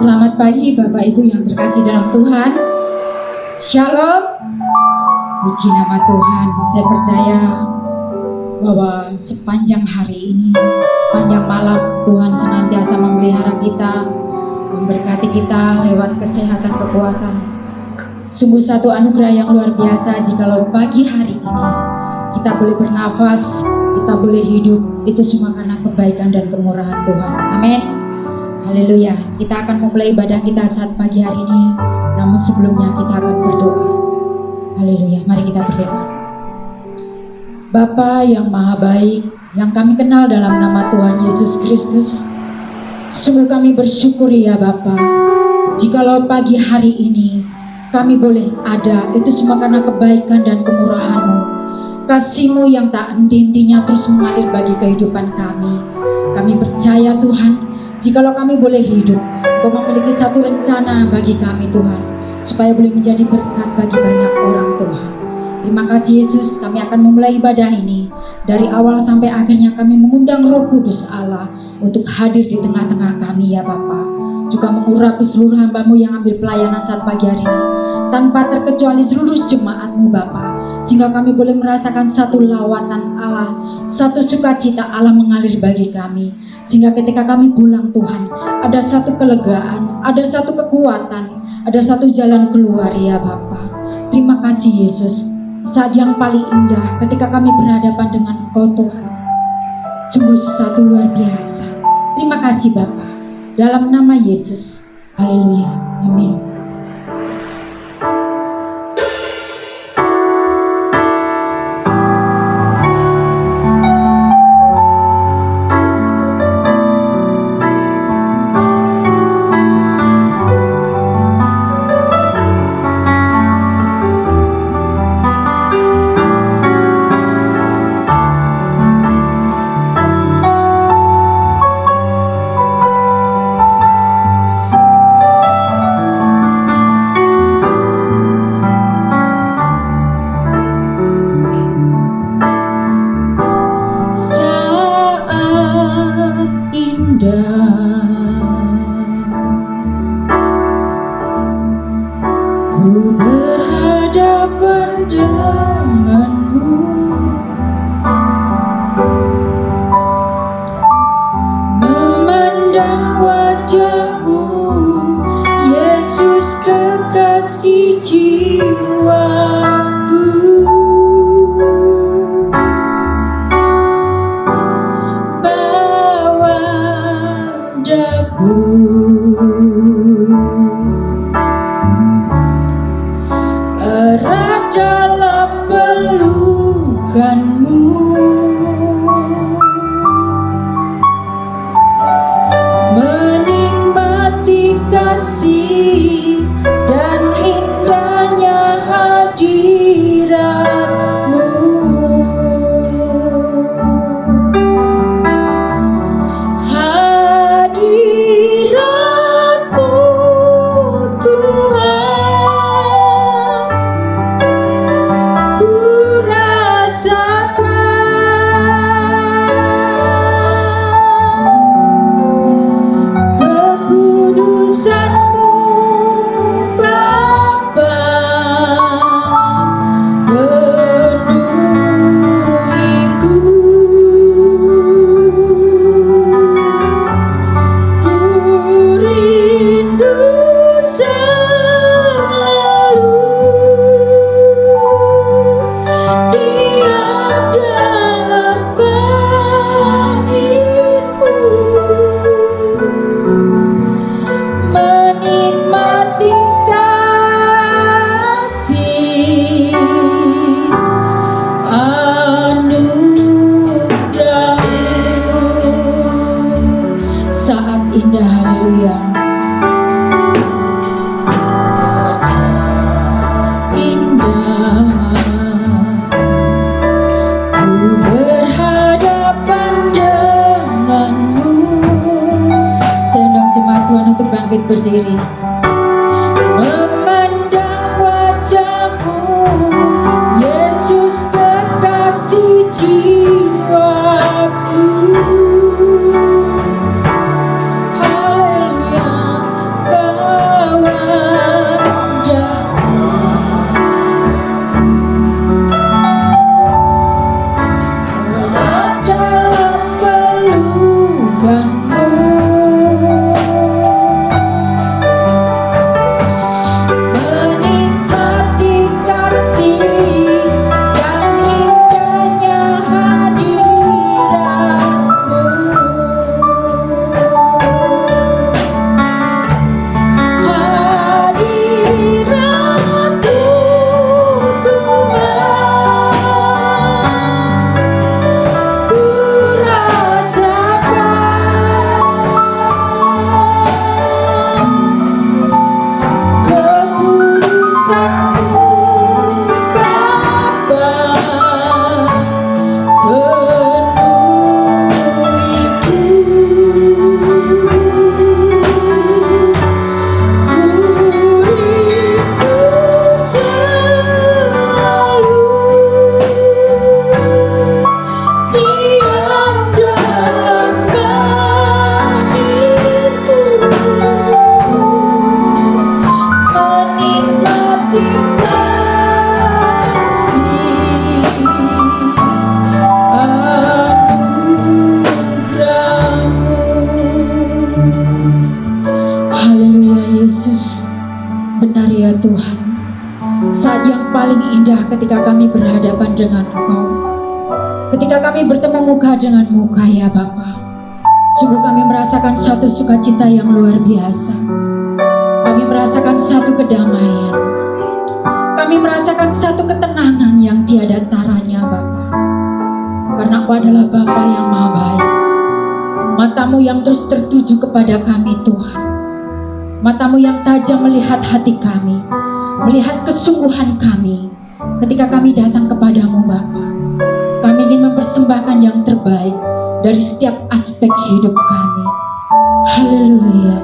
Selamat pagi Bapak Ibu yang terkasih dalam Tuhan. Shalom. Puji nama Tuhan. Saya percaya bahwa sepanjang hari ini, sepanjang malam, Tuhan senantiasa memelihara kita, memberkati kita lewat kesehatan, kekuatan. Sungguh satu anugerah yang luar biasa jikalau pagi hari ini kita boleh bernafas, kita boleh hidup. Itu semua karena kebaikan dan kemurahan Tuhan. Amin. Haleluya. Kita akan memulai ibadah kita saat pagi hari ini. Namun sebelumnya kita akan berdoa. Haleluya. Mari kita berdoa. Bapa yang maha baik, yang kami kenal dalam nama Tuhan Yesus Kristus, sungguh kami bersyukur ya Bapa, jikalau pagi hari ini kami boleh ada, itu semua karena kebaikan dan kemurahan-Mu. Kasih-Mu yang tak henti-hentinya terus mengalir bagi kehidupan kami. Kami percaya Tuhan, jikalau kami boleh hidup, Kau memiliki satu rencana bagi kami Tuhan, supaya boleh menjadi berkat bagi banyak orang Tuhan. Terima kasih Yesus, kami akan memulai ibadah ini. Dari awal sampai akhirnya kami mengundang Roh Kudus Allah untuk hadir di tengah-tengah kami ya Bapa. Juga mengurapi seluruh hamba-Mu yang ambil pelayanan saat pagi hari ini, tanpa terkecuali seluruh jemaat-Mu Bapa, sehingga kami boleh merasakan satu lawatan Allah, satu sukacita Allah mengalir bagi kami, sehingga ketika kami pulang Tuhan, ada satu kelegaan, ada satu kekuatan, ada satu jalan keluar ya Bapa. Terima kasih Yesus, saat yang paling indah ketika kami berhadapan dengan Engkau Tuhan, sungguh satu luar biasa. Terima kasih Bapa, dalam nama Yesus. Haleluya. Amin. Ku berhadapan denganmu, memandang wajahmu, Yesus kekasih jiwaku. Bawa daku erat dalam pelukanmu, menikmati kasih dan indahnya hadirat-Mu. Hadirat-Mu Tuhan, ku rasakan kekudusan-Mu Bapa, penuhiku. Ku rindu selalu diam dalam bait-Mu, menikmati kasih anugerah-Mu. Saat indah, haleluya. Indah, ku berhadapan denganmu. Saya undang jemaat Tuhan untuk bangkit berdiri. Memandang wajahmu, Yesus kekasih jiwaku. Haleluya. Tuhan, saat yang paling indah ketika kami berhadapan dengan Engkau, ketika kami bertemu muka dengan muka ya Bapa. Sungguh kami merasakan satu sukacita yang luar biasa. Kami merasakan satu kedamaian. Kami merasakan satu ketenangan yang tiada taranya Bapa. Karena Engkau adalah Bapa yang maha baik. Matamu yang terus tertuju kepada kami Tuhan. Matamu yang tajam melihat hati kami, melihat kesungguhan kami ketika kami datang kepadamu Bapa. Kami ingin mempersembahkan yang terbaik dari setiap aspek hidup kami. Haleluya.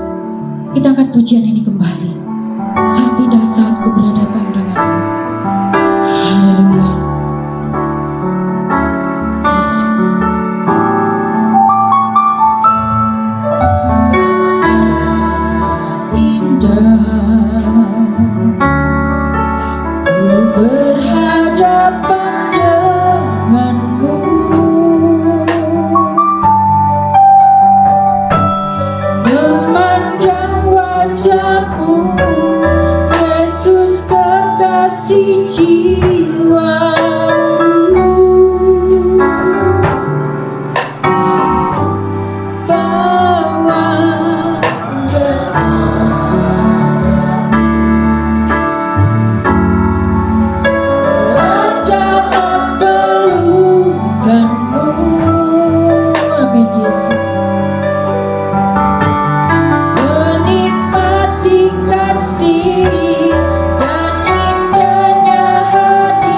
Kita angkat pujian ini kembali. Saat indah saat ku berhadapan denganmu. Haleluya. Yesus. Indah ku berhadapan denganmu, memandang wajahmu, Yesus kekasih jiwaku. Bawa dalam pelukanmu, amin Yesus. Menikmati kasih dan indahnya hadirat.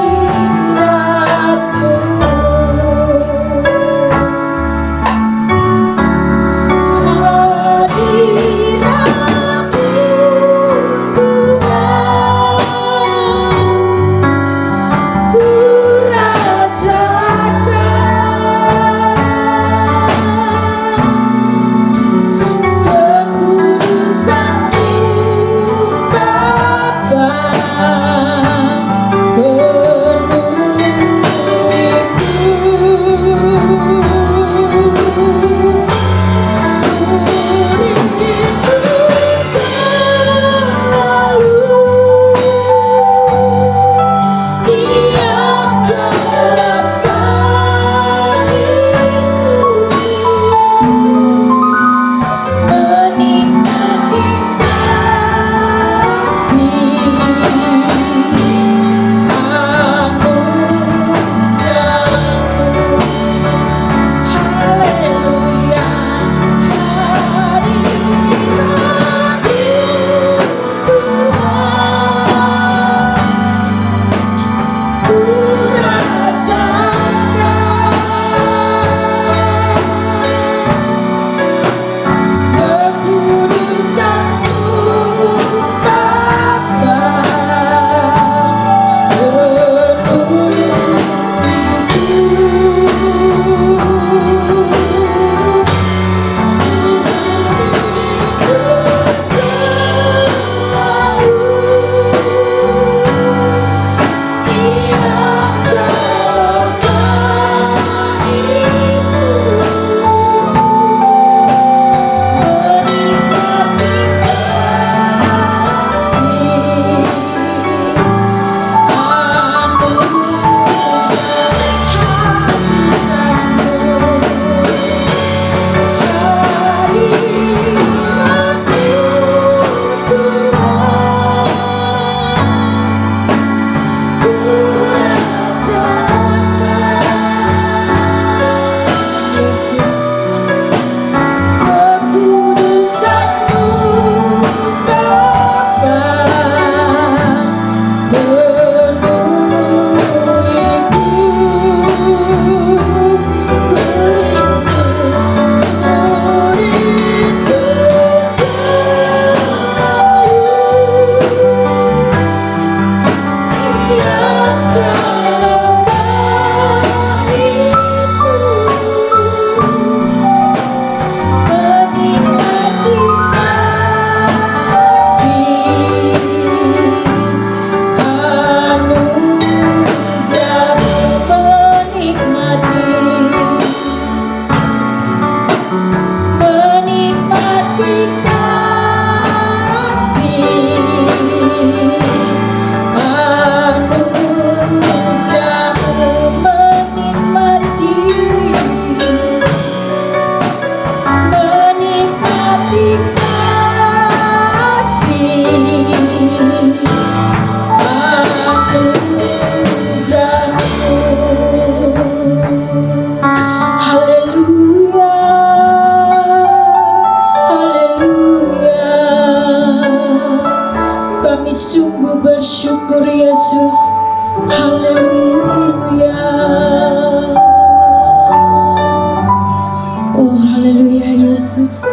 Yesus.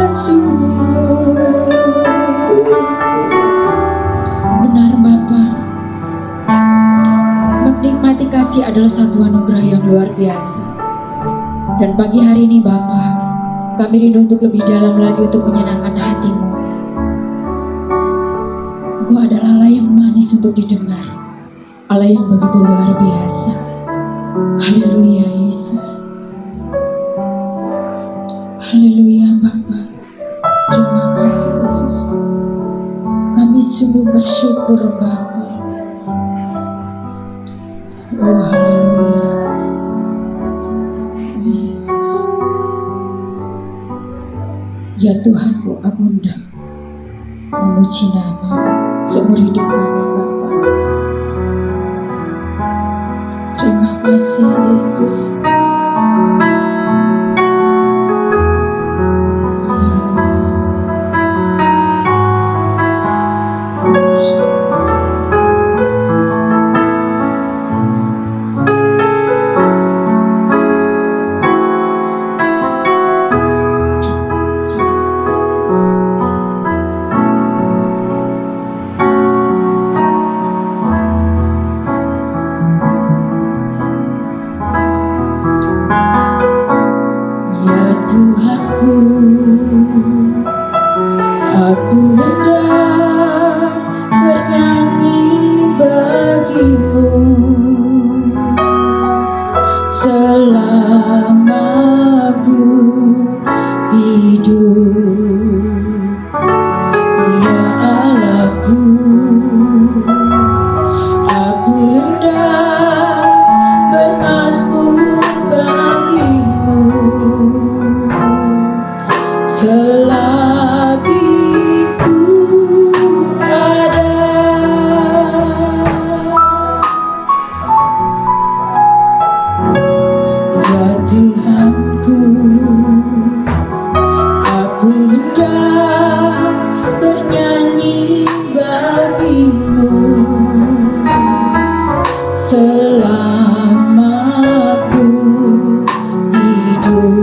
Bersungguh benar Bapa, menikmati kasih adalah satu anugerah yang luar biasa. Dan pagi hari ini Bapa, kami rindu untuk lebih dalam lagi untuk menyenangkan hati-Mu. Engkau adalah Allah yang manis untuk didengar, Allah yang begitu luar biasa. Haleluya Yesus. Haleluya Bapa. Terima kasih Yesus. Kami sungguh bersyukur Bapa. Oh haleluya. Oh Yesus. Ya Tuhanku, aku hendak memuji nama seumur hidup kami Bapa. Terima kasih Yesus. Tuhanku, aku hendak bernyanyi bagi-Mu selama ku hidup, ya Allahku. Aku hendak bermazmur bagi-Mu selagi ku ada. Ya Tuhanku, aku hendak bernyanyi bagi-Mu selama ku hidup.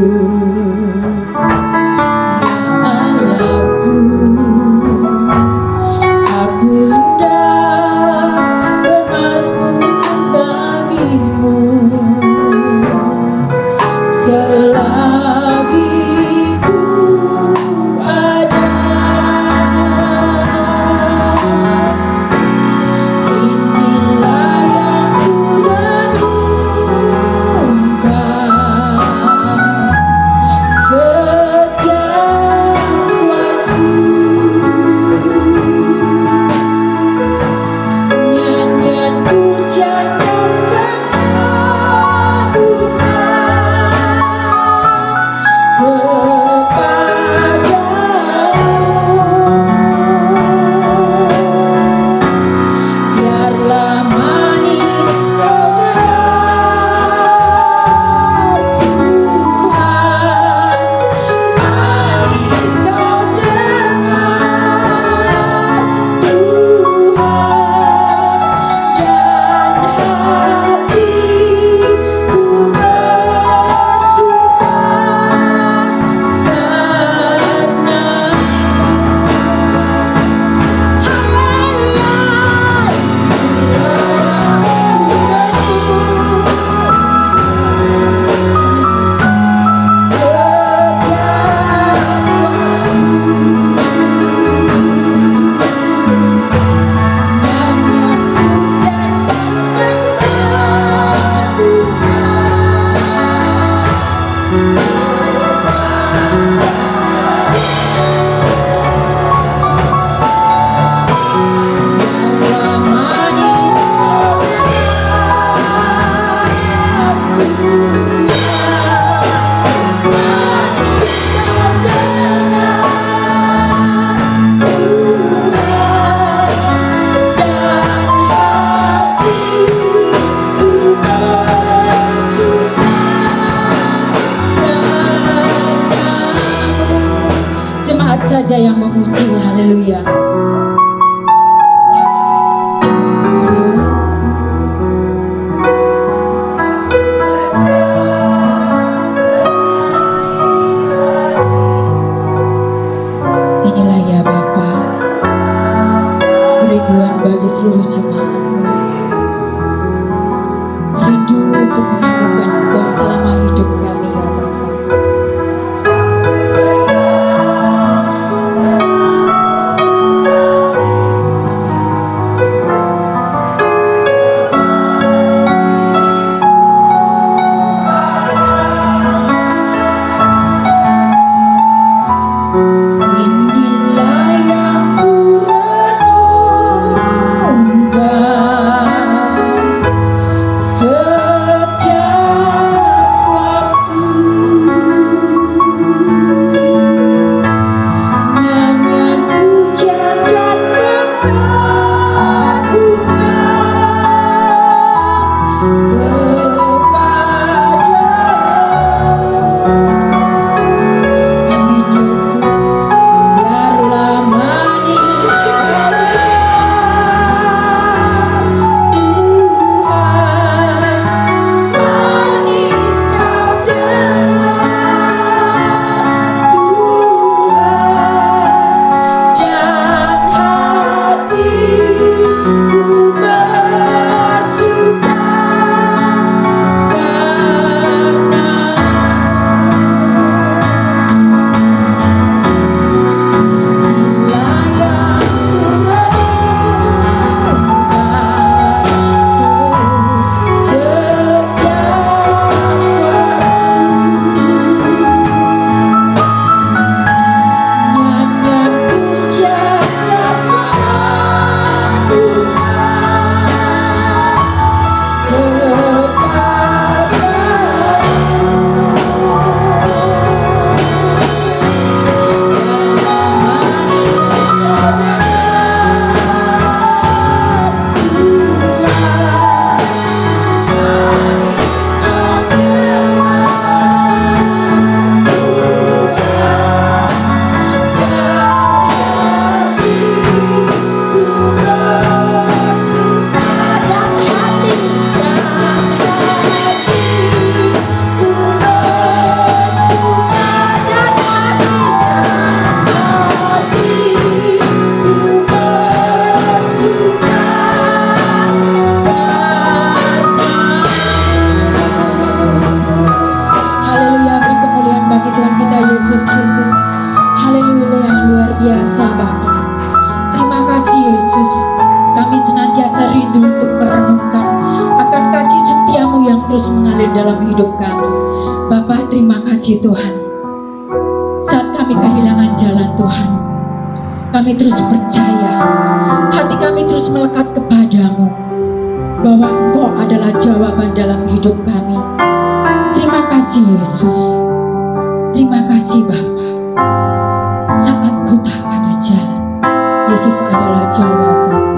Saja yang memuji, haleluya. dalam hidup kami. Bapa, terima kasih Tuhan. Saat kami kehilangan jalan Tuhan, kami terus percaya, hati kami terus melekat kepadamu, bahwa Engkau adalah jawaban dalam hidup kami. Terima kasih Yesus. Terima kasih Bapa. Saat ku tak ada jalan, Yesus adalah jawaban.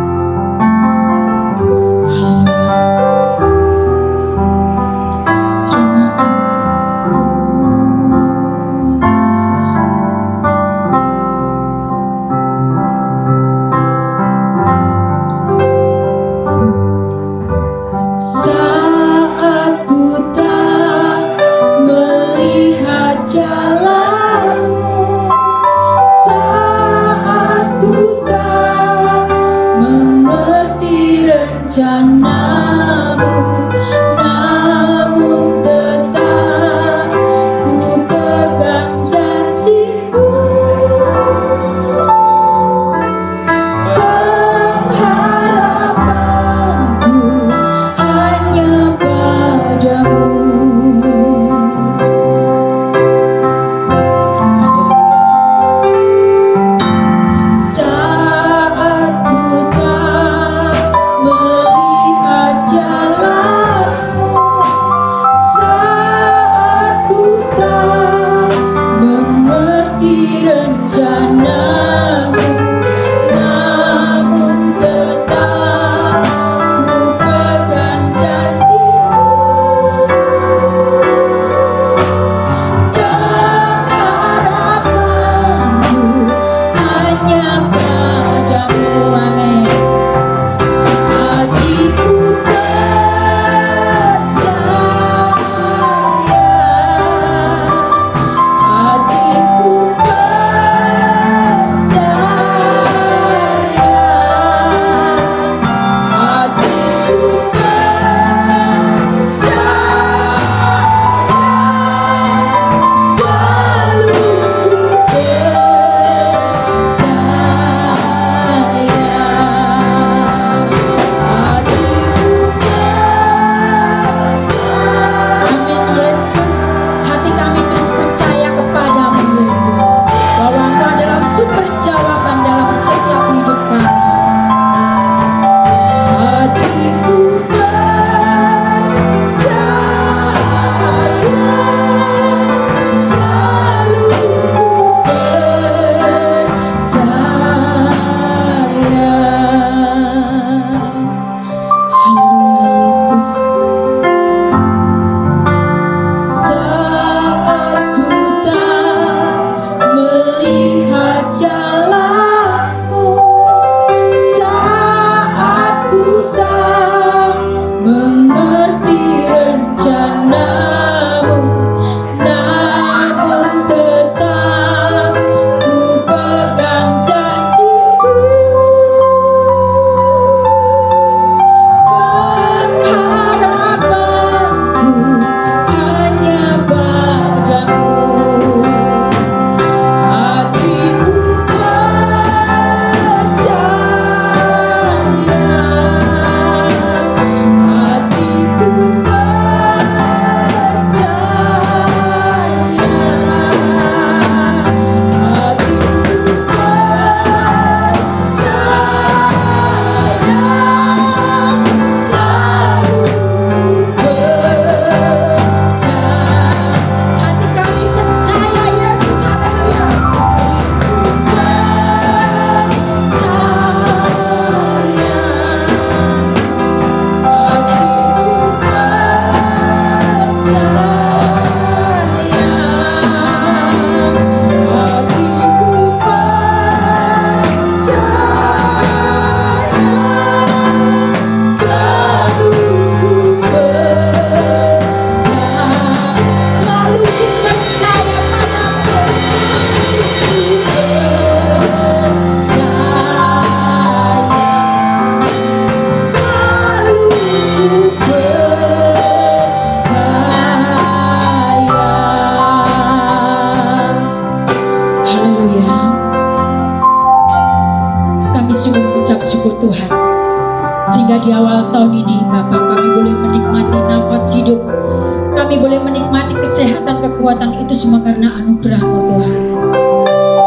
Tuhan. Sehingga di awal tahun ini Bapak, kami boleh menikmati nafas hidup, kami kami boleh menikmati kesehatan, kekuatan itu semua karena anugerah-Mu Tuhan.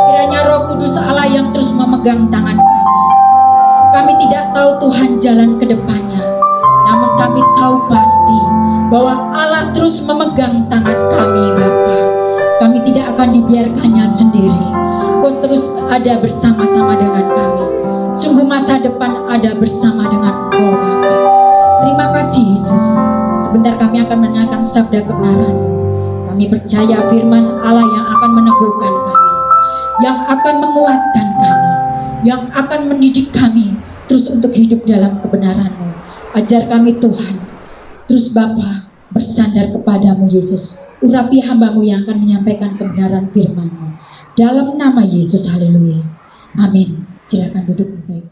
Kiranya Roh Kudus Allah yang terus memegang tangan kami. Kami tidak tahu Tuhan jalan ke depannya, namun kami tahu pasti bahwa Allah terus memegang tangan kami Bapa. Kami tidak akan dibiarkannya sendiri. Kau terus ada bersama-sama dengan kami. Sungguh masa depan ada bersama dengan Kau Bapa. Terima kasih Yesus. Sebentar kami akan mendengarkan sabda kebenaran-Mu. Kami percaya firman Allah yang akan meneguhkan kami, yang akan menguatkan kami, yang akan mendidik kami terus untuk hidup dalam kebenaran-Mu. Ajar kami Tuhan. Terus Bapa bersandar kepadamu Yesus. Urapi hamba-Mu yang akan menyampaikan kebenaran firman-Mu. Dalam nama Yesus, haleluya. Amin. Silakan duduk Bapak Ibu.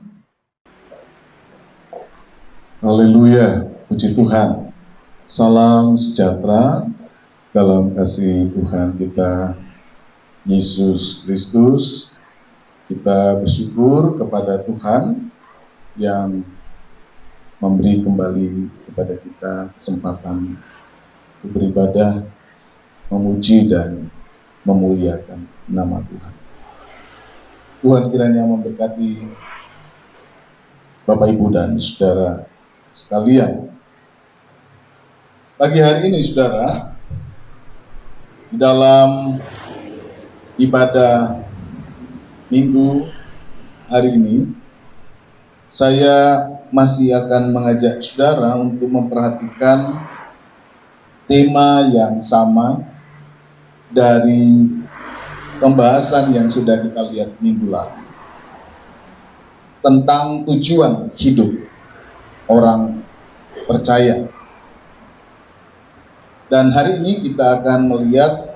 Haleluya, puji Tuhan. Salam sejahtera dalam kasih Tuhan kita Yesus Kristus. Kita bersyukur kepada Tuhan yang memberi kembali kepada kita kesempatan beribadah, memuji dan memuliakan nama Tuhan. Tuhan kiranya memberkati Bapak, Ibu, dan Saudara sekalian. Pagi hari ini, Saudara, di dalam ibadah Minggu hari ini, saya masih akan mengajak Saudara untuk memperhatikan tema yang sama dari pembahasan yang sudah kita lihat minggu lalu tentang tujuan hidup orang percaya. Dan hari ini kita akan melihat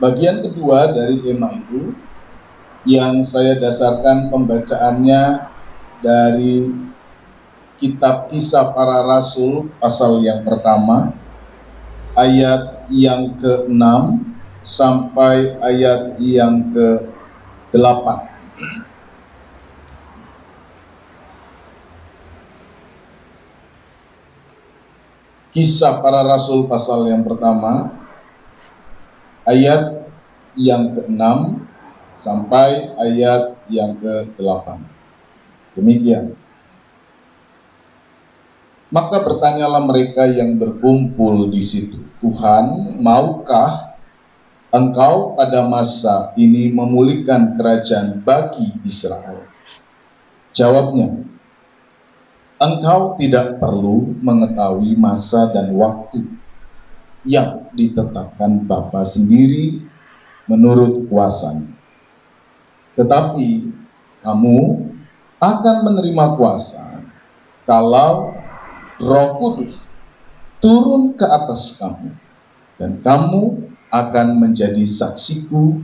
bagian kedua dari tema itu, yang saya dasarkan pembacaannya dari kitab Kisah Para Rasul pasal yang pertama, ayat yang ke-6 sampai ayat yang ke-8. Kisah Para Rasul pasal yang pertama, ayat yang ke-6 sampai ayat yang ke-8. Demikian. Maka bertanyalah mereka yang berkumpul di situ, Tuhan, maukah Engkau pada masa ini memulihkan kerajaan bagi Israel? Jawabnya, Engkau tidak perlu mengetahui masa dan waktu yang ditetapkan Bapa sendiri menurut kuasanya. Tetapi kamu akan menerima kuasa kalau Roh Kudus turun ke atas kamu, dan kamu akan menjadi saksiku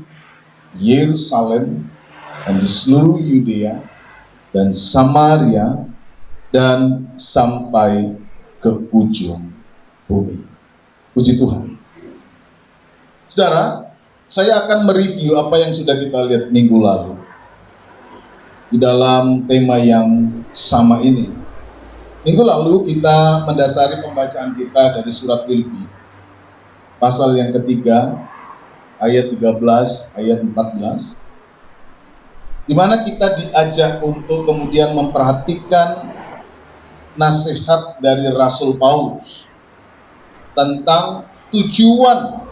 di Yerusalem dan di seluruh Yudea dan Samaria dan sampai ke ujung bumi. Puji Tuhan. Saudara, saya akan mereview apa yang sudah kita lihat minggu lalu di dalam tema yang sama ini. Minggu lalu kita mendasari pembacaan kita dari surat Filipi pasal yang ketiga, ayat 13, ayat 14, di mana kita diajak untuk kemudian memperhatikan nasihat dari Rasul Paulus tentang tujuan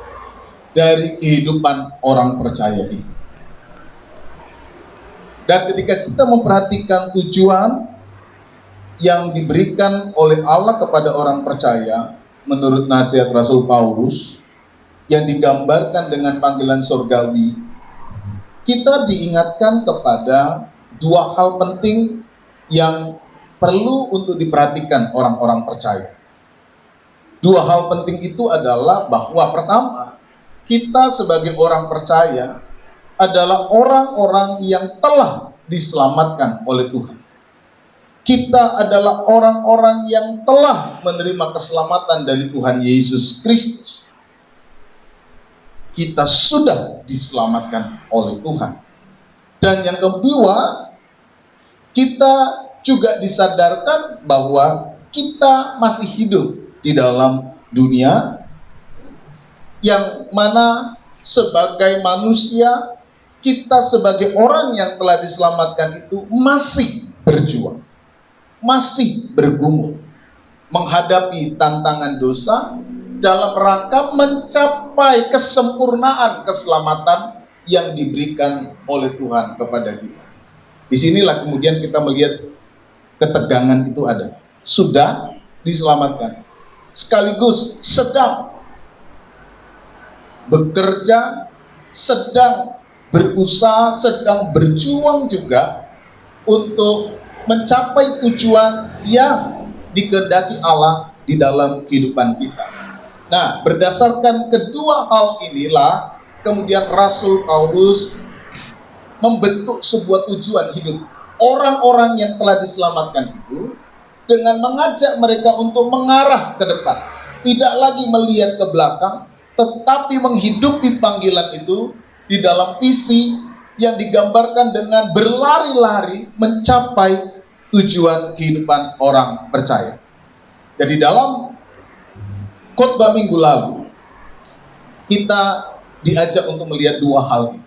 dari kehidupan orang percaya ini. Dan ketika kita memperhatikan tujuan yang diberikan oleh Allah kepada orang percaya menurut nasihat Rasul Paulus yang digambarkan dengan panggilan surgawi, kita diingatkan kepada dua hal penting yang perlu untuk diperhatikan orang-orang percaya. Dua hal penting itu adalah bahwa pertama, kita sebagai orang percaya adalah orang-orang yang telah diselamatkan oleh Tuhan. Kita adalah orang-orang yang telah menerima keselamatan dari Tuhan Yesus Kristus. Kita sudah diselamatkan oleh Tuhan. Dan yang kedua, kita juga disadarkan bahwa kita masih hidup di dalam dunia, yang mana sebagai manusia, kita sebagai orang yang telah diselamatkan itu masih berjuang, masih bergumul menghadapi tantangan dosa dalam rangka mencapai kesempurnaan keselamatan yang diberikan oleh Tuhan kepada kita. Disinilah kemudian kita melihat ketegangan itu ada. Sudah diselamatkan, sekaligus sedang bekerja, sedang berusaha, sedang berjuang juga untuk mencapai tujuan yang dikehendaki Allah di dalam kehidupan kita. Nah, berdasarkan kedua hal inilah kemudian Rasul Paulus membentuk sebuah tujuan hidup orang-orang yang telah diselamatkan itu dengan mengajak mereka untuk mengarah ke depan, tidak lagi melihat ke belakang, tetapi menghidupi panggilan itu di dalam visi yang digambarkan dengan berlari-lari mencapai tujuan kehidupan orang percaya. Jadi dalam khotbah minggu lalu kita diajak untuk melihat dua hal ini.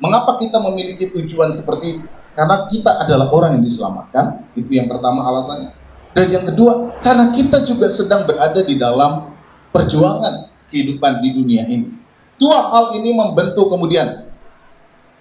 Mengapa kita memiliki tujuan seperti itu? Karena kita adalah orang yang diselamatkan, itu yang pertama alasannya. Dan yang kedua, karena kita juga sedang berada di dalam perjuangan kehidupan di dunia ini. Dua hal ini membentuk kemudian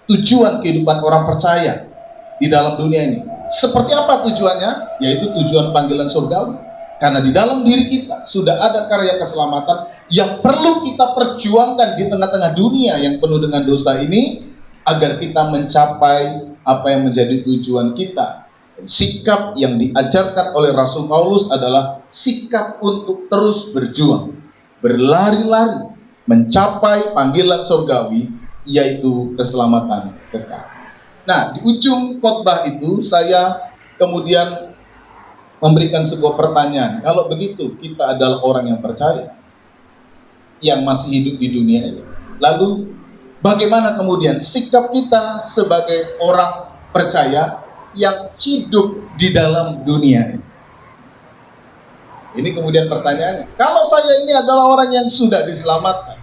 tujuan kehidupan orang percaya di dalam dunia ini. Seperti apa tujuannya? Yaitu tujuan panggilan surgawi. Karena di dalam diri kita sudah ada karya keselamatan yang perlu kita perjuangkan di tengah-tengah dunia yang penuh dengan dosa ini, agar kita mencapai apa yang menjadi tujuan kita. Sikap yang diajarkan oleh Rasul Paulus adalah sikap untuk terus berjuang, berlari-lari, mencapai panggilan surgawi, yaitu keselamatan kekal. Nah, di ujung khotbah itu saya kemudian memberikan sebuah pertanyaan. Kalau begitu, kita adalah orang yang percaya, yang masih hidup di dunia ini. Lalu, bagaimana kemudian sikap kita sebagai orang percaya yang hidup di dalam dunia ini? Ini kemudian pertanyaannya. Kalau saya ini adalah orang yang sudah diselamatkan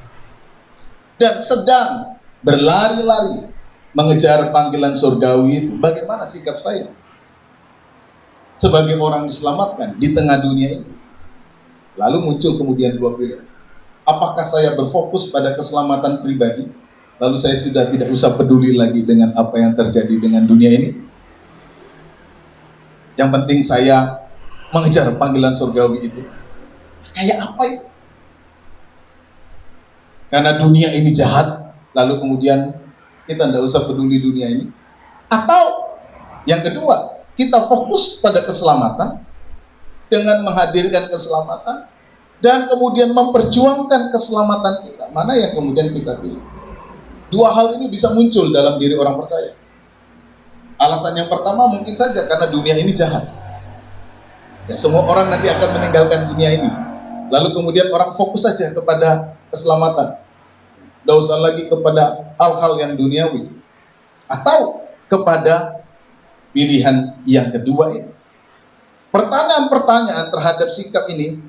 dan sedang berlari-lari mengejar panggilan surgawi itu, bagaimana sikap saya sebagai orang diselamatkan di tengah dunia ini? Lalu muncul kemudian dua pilihan. Apakah saya berfokus pada keselamatan pribadi, lalu saya sudah tidak usah peduli lagi dengan apa yang terjadi dengan dunia ini? Yang penting saya mengejar panggilan surgawi itu. Kayak apa itu? Karena dunia ini jahat, lalu kemudian kita tidak usah peduli dunia ini. Atau yang kedua, kita fokus pada keselamatan dengan menghadirkan keselamatan dan kemudian memperjuangkan keselamatan kita. Mana yang kemudian kita pilih? Dua hal ini bisa muncul dalam diri orang percaya. Alasan yang pertama mungkin saja karena dunia ini jahat. Ya, semua orang nanti akan meninggalkan dunia ini. Lalu kemudian orang fokus saja kepada keselamatan. Tidak usah lagi kepada hal-hal yang duniawi. Atau kepada pilihan yang kedua ini. Pertanyaan-pertanyaan terhadap sikap ini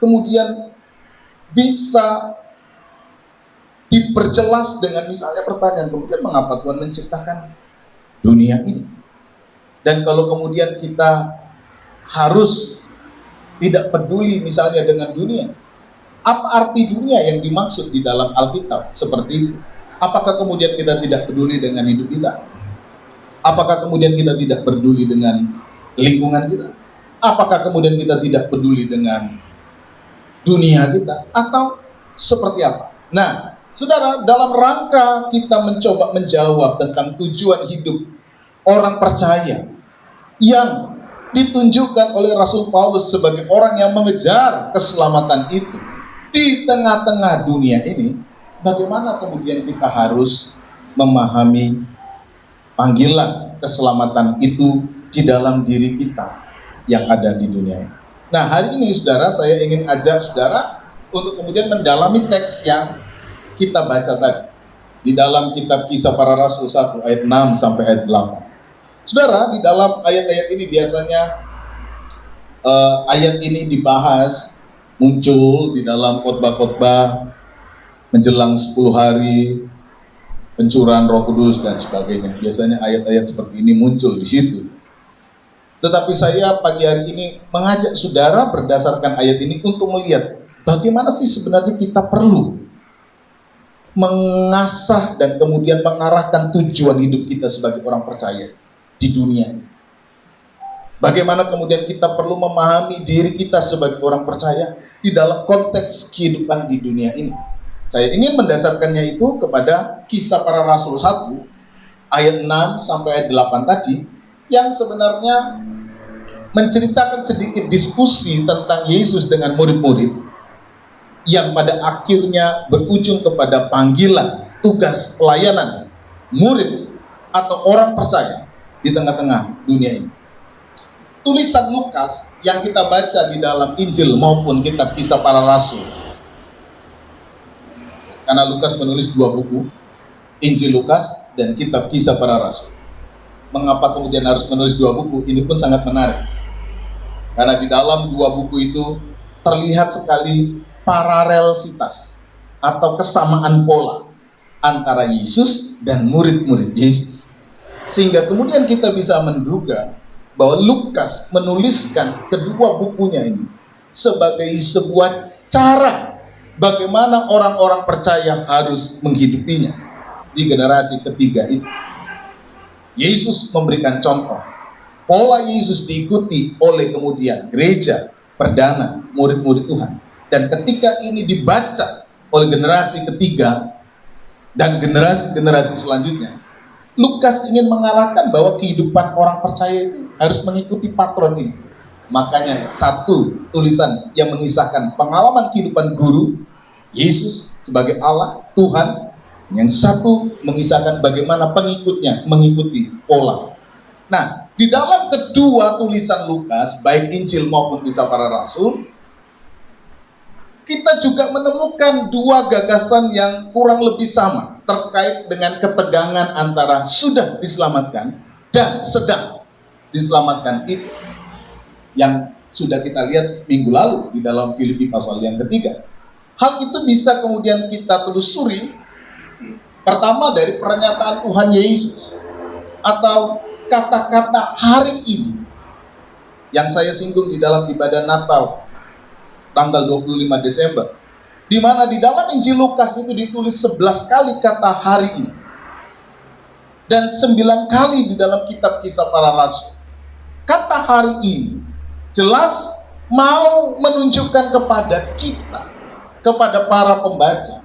kemudian bisa diperjelas dengan misalnya pertanyaan, kemudian mengapa Tuhan menciptakan dunia ini? Dan kalau kemudian kita harus tidak peduli misalnya dengan dunia, apa arti dunia yang dimaksud di dalam Alkitab seperti itu? Apakah kemudian kita tidak peduli dengan hidup kita? Apakah kemudian kita tidak peduli dengan lingkungan kita? Apakah kemudian kita tidak peduli dengan dunia kita? Atau seperti apa? Nah, saudara, dalam rangka kita mencoba menjawab tentang tujuan hidup orang percaya yang ditunjukkan oleh Rasul Paulus sebagai orang yang mengejar keselamatan itu di tengah-tengah dunia ini, bagaimana kemudian kita harus memahami panggilan keselamatan itu di dalam diri kita yang ada di dunia ini. Nah, hari ini saudara, saya ingin ajak saudara untuk kemudian mendalami teks yang kita baca tadi di dalam kitab Kisah Para Rasul 1 ayat 6 sampai ayat 8. Saudara, di dalam ayat-ayat ini biasanya ayat ini dibahas muncul di dalam khotbah-khotbah menjelang 10 hari pencurahan Roh Kudus dan sebagainya. Biasanya ayat-ayat seperti ini muncul di situ. Tetapi saya pagi hari ini mengajak saudara berdasarkan ayat ini untuk melihat bagaimana sih sebenarnya kita perlu mengasah dan kemudian mengarahkan tujuan hidup kita sebagai orang percaya di dunia ini. Bagaimana kemudian kita perlu memahami diri kita sebagai orang percaya di dalam konteks kehidupan di dunia ini. Saya ingin mendasarkannya itu kepada Kisah Para Rasul 1 ayat 6 sampai ayat 8 tadi, yang sebenarnya menceritakan sedikit diskusi tentang Yesus dengan murid-murid yang pada akhirnya berujung kepada panggilan tugas pelayanan murid atau orang percaya di tengah-tengah dunia ini. Tulisan Lukas yang kita baca di dalam Injil maupun kitab Kisah Para Rasul, karena Lukas menulis 2 buku, Injil Lukas dan kitab Kisah Para Rasul. Mengapa kemudian harus menulis 2 buku? Ini pun sangat menarik, karena di dalam 2 buku itu terlihat sekali paralelsitas atau kesamaan pola antara Yesus dan murid-murid Yesus, sehingga kemudian kita bisa menduga bahwa Lukas menuliskan kedua bukunya ini sebagai sebuah cara bagaimana orang-orang percaya harus menghidupinya di generasi ketiga itu. Yesus memberikan contoh, pola Yesus diikuti oleh kemudian gereja perdana, murid-murid Tuhan. Dan ketika ini dibaca oleh generasi ketiga dan generasi-generasi selanjutnya, Lukas ingin mengarahkan bahwa kehidupan orang percaya itu harus mengikuti patron ini. Makanya satu tulisan yang mengisahkan pengalaman kehidupan guru Yesus sebagai Allah, Tuhan. Yang satu mengisahkan bagaimana pengikutnya mengikuti pola. Nah, di dalam kedua tulisan Lukas, baik Injil maupun Kisah Para Rasul, kita juga menemukan 2 gagasan yang kurang lebih sama terkait dengan ketegangan antara sudah diselamatkan dan sedang diselamatkan itu, yang sudah kita lihat minggu lalu di dalam Filipi pasal yang ketiga. Hal itu bisa kemudian kita telusuri pertama dari pernyataan Tuhan Yesus atau kata-kata hari ini yang saya singgung di dalam ibadah Natal tanggal 25 Desember, di mana di dalam Injil Lukas itu ditulis 11 kali kata hari ini dan 9 kali di dalam kitab Kisah Para Rasul. Kata hari ini jelas mau menunjukkan kepada kita, kepada para pembaca,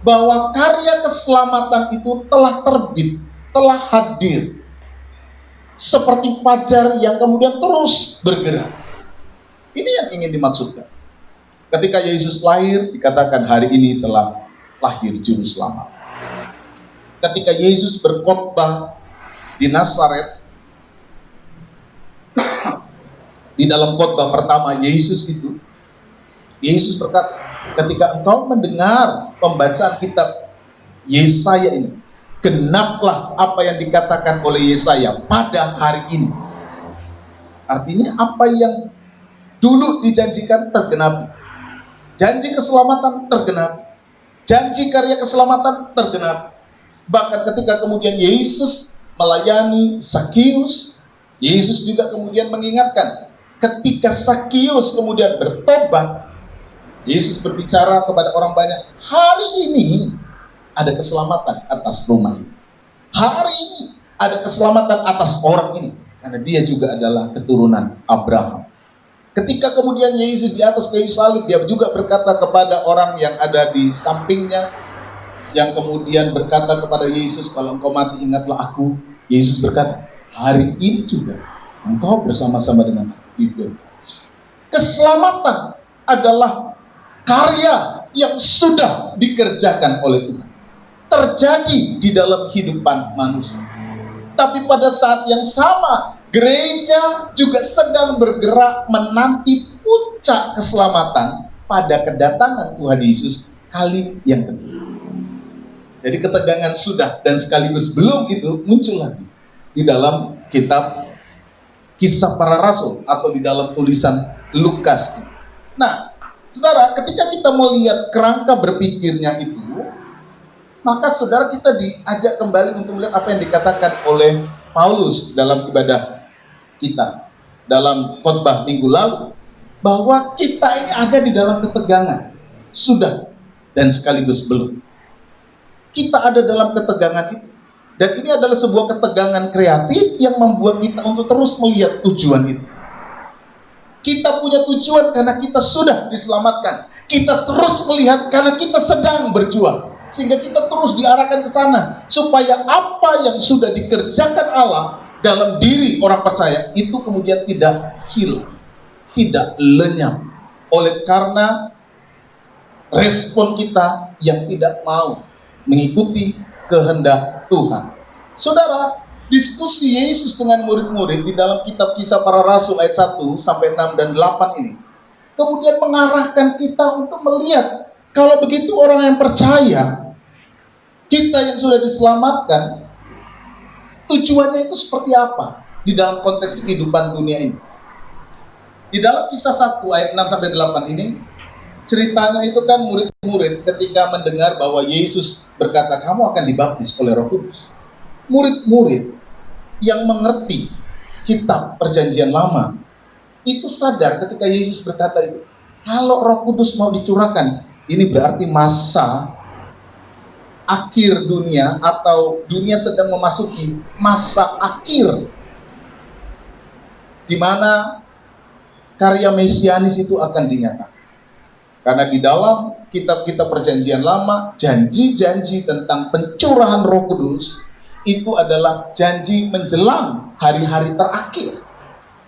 bahwa karya keselamatan itu telah terbit, telah hadir seperti fajar yang kemudian terus bergerak. Ini yang ingin dimaksudkan. Ketika Yesus lahir, dikatakan hari ini telah lahir Juru Selamat. Ketika Yesus berkhotbah di Nazaret, di dalam khotbah pertama Yesus itu, Yesus berkata, ketika engkau mendengar pembacaan kitab Yesaya ini, genaplah apa yang dikatakan oleh Yesaya pada hari ini. Artinya apa yang dulu dijanjikan tergenapi. Janji keselamatan tergenapi, janji karya keselamatan tergenapi. Bahkan ketika kemudian Yesus melayani Sakius, Yesus juga kemudian mengingatkan, ketika Sakius kemudian bertobat, Yesus berbicara kepada orang banyak, hari ini ada keselamatan atas rumah ini. Hari ini ada keselamatan atas orang ini, karena dia juga adalah keturunan Abraham. Ketika kemudian Yesus di atas kayu salib, dia juga berkata kepada orang yang ada di sampingnya, yang kemudian berkata kepada Yesus, kalau engkau mati ingatlah aku. Yesus berkata, hari ini juga engkau bersama-sama dengan aku. Keselamatan adalah karya yang sudah dikerjakan oleh Tuhan, terjadi di dalam kehidupan manusia. Tapi pada saat yang sama, gereja juga sedang bergerak menanti puncak keselamatan pada kedatangan Tuhan Yesus kali yang kedua. Jadi ketegangan sudah dan sekaligus belum itu muncul lagi di dalam kitab Kisah Para Rasul atau di dalam tulisan Lukas. Nah, Saudara, ketika kita melihat kerangka berpikirnya itu, maka saudara kita diajak kembali untuk melihat apa yang dikatakan oleh Paulus dalam ibadah kita, dalam khotbah minggu lalu, bahwa kita ini ada di dalam ketegangan, sudah dan sekaligus belum. Kita ada dalam ketegangan itu, dan ini adalah sebuah ketegangan kreatif yang membuat kita untuk terus melihat tujuan itu. Kita punya tujuan karena kita sudah diselamatkan. Kita terus melihat karena kita sedang berjuang, sehingga kita terus diarahkan ke sana, supaya apa yang sudah dikerjakan Allah dalam diri orang percaya itu kemudian tidak hilang, tidak lenyap oleh karena respon kita yang tidak mau mengikuti kehendak Tuhan. Saudara, diskusi Yesus dengan murid-murid di dalam kitab Kisah Para Rasul ayat 1 sampai 6 dan 8 ini kemudian mengarahkan kita untuk melihat, kalau begitu orang yang percaya, kita yang sudah diselamatkan, tujuannya itu seperti apa di dalam konteks kehidupan dunia ini. Di dalam Kisah 1 ayat 6 sampai 8 ini, ceritanya itu kan murid-murid ketika mendengar bahwa Yesus berkata, kamu akan dibaptis oleh Roh Kudus. Murid-murid yang mengerti kitab perjanjian lama itu sadar ketika Yesus berkata itu, kalau Roh Kudus mau dicurahkan, ini berarti masa akhir dunia, atau dunia sedang memasuki masa akhir di mana karya mesianis itu akan dinyatakan. Karena di dalam kitab-kitab perjanjian lama, janji-janji tentang pencurahan Roh Kudus itu adalah janji menjelang hari-hari terakhir.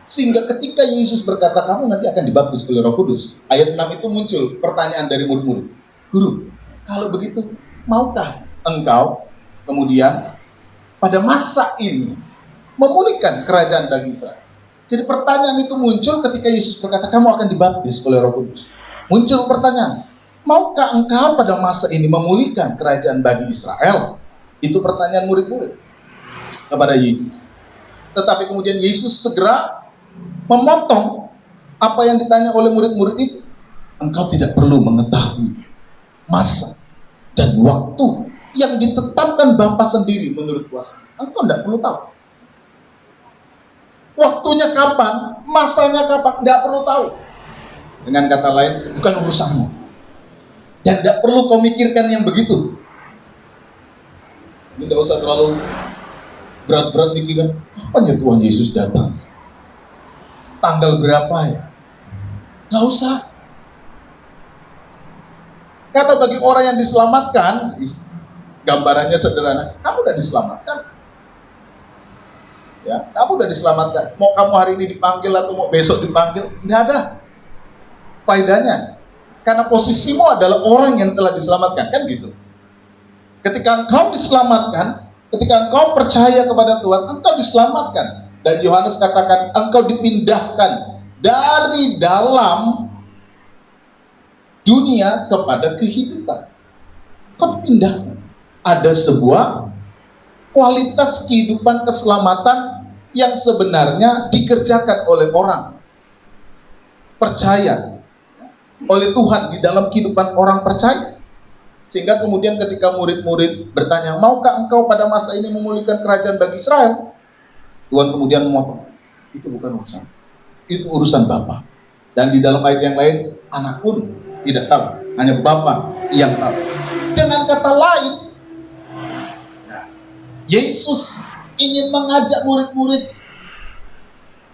Sehingga ketika Yesus berkata, kamu nanti akan dibaptis oleh Roh Kudus, ayat 6 itu muncul pertanyaan dari murid-murid. Guru, kalau begitu, maukah engkau kemudian pada masa ini memulihkan kerajaan bagi Israel? Jadi pertanyaan itu muncul ketika Yesus berkata, kamu akan dibaptis oleh Roh Kudus. Muncul pertanyaan, maukah engkau pada masa ini memulihkan kerajaan bagi Israel? Itu pertanyaan murid-murid kepada Yesus. Tetapi kemudian Yesus segera memotong apa yang ditanya oleh murid-murid itu. Engkau tidak perlu mengetahui masa dan waktu yang ditetapkan Bapa sendiri menurut kuasa. Engkau tidak perlu tahu. Waktunya kapan, masanya kapan, tidak perlu tahu. Dengan kata lain, bukan urusanmu. Dan tidak perlu kau mikirkan yang begitu. Tidak usah terlalu berat-berat mikirkan, kapan ya Tuhan Yesus datang? Tanggal berapa ya? Nggak usah. Karena bagi orang yang diselamatkan, gambarannya sederhana, kamu udah diselamatkan. Ya, kamu udah diselamatkan. Mau kamu hari ini dipanggil atau mau besok dipanggil, nggak ada faedahnya. Karena posisimu adalah orang yang telah diselamatkan, kan gitu. Ketika engkau diselamatkan, ketika engkau percaya kepada Tuhan, engkau diselamatkan. Dan Yohanes katakan, engkau dipindahkan dari dalam dunia kepada kehidupan. Engkau dipindahkan. Ada sebuah kualitas kehidupan keselamatan yang sebenarnya dikerjakan oleh orang percaya, oleh Tuhan di dalam kehidupan orang percaya. Sehingga kemudian ketika murid-murid bertanya, maukah engkau pada masa ini memulihkan kerajaan bagi Israel? Tuhan kemudian memotong, itu bukan urusan, itu urusan Bapa. Dan di dalam ayat yang lain, anak pun tidak tahu, hanya Bapa yang tahu. Dengan kata lain, Yesus ingin mengajak murid-murid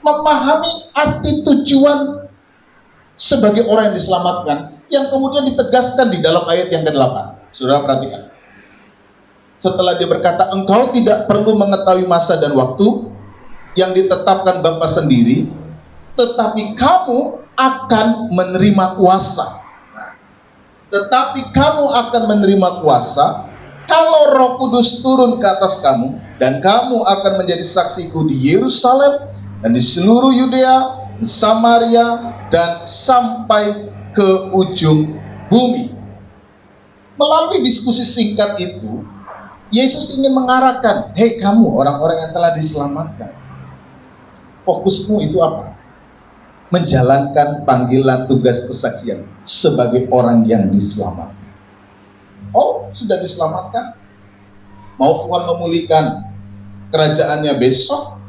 memahami arti tujuan sebagai orang yang diselamatkan, yang kemudian ditegaskan di dalam ayat yang ke-8. Saudara perhatikan. Setelah dia berkata, engkau tidak perlu mengetahui masa dan waktu yang ditetapkan Bapa sendiri, tetapi kamu akan menerima kuasa. Tetapi kamu akan menerima kuasa kalau Roh Kudus turun ke atas kamu, dan kamu akan menjadi saksiku di Yerusalem dan di seluruh Yudea, Samaria, dan sampai ke ujung bumi. Melalui diskusi singkat itu, Yesus ingin mengarahkan, hei kamu orang-orang yang telah diselamatkan, fokusmu itu apa? menjalankan panggilan tugas kesaksian sebagai orang yang diselamatkan. Oh, sudah diselamatkan? Mau Tuhan memulihkan kerajaannya besok,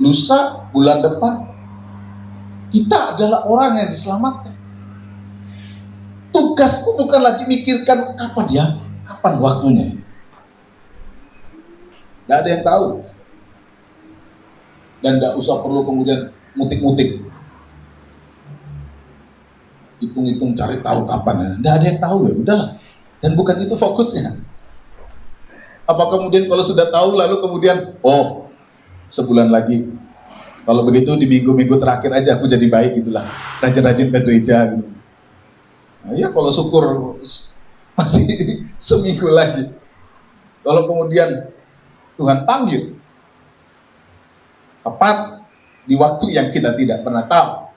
lusa, bulan depan? Kita adalah orang yang diselamatkan. Tugasku bukan lagi mikirkan kapan waktunya. Tidak ada yang tahu. Dan tidak usah perlu kemudian mutik-mutik, hitung-hitung cari tahu kapan. Tidak ada yang tahu, ya udahlah. Dan bukan itu fokusnya. Apa kemudian kalau sudah tahu lalu kemudian sebulan lagi, kalau begitu di minggu-minggu terakhir aja aku jadi baik gitulah, rajin-rajin ke gereja gitu. Nah, ya kalau syukur masih seminggu lagi. Kalau kemudian Tuhan panggil tepat di waktu yang kita tidak pernah tahu.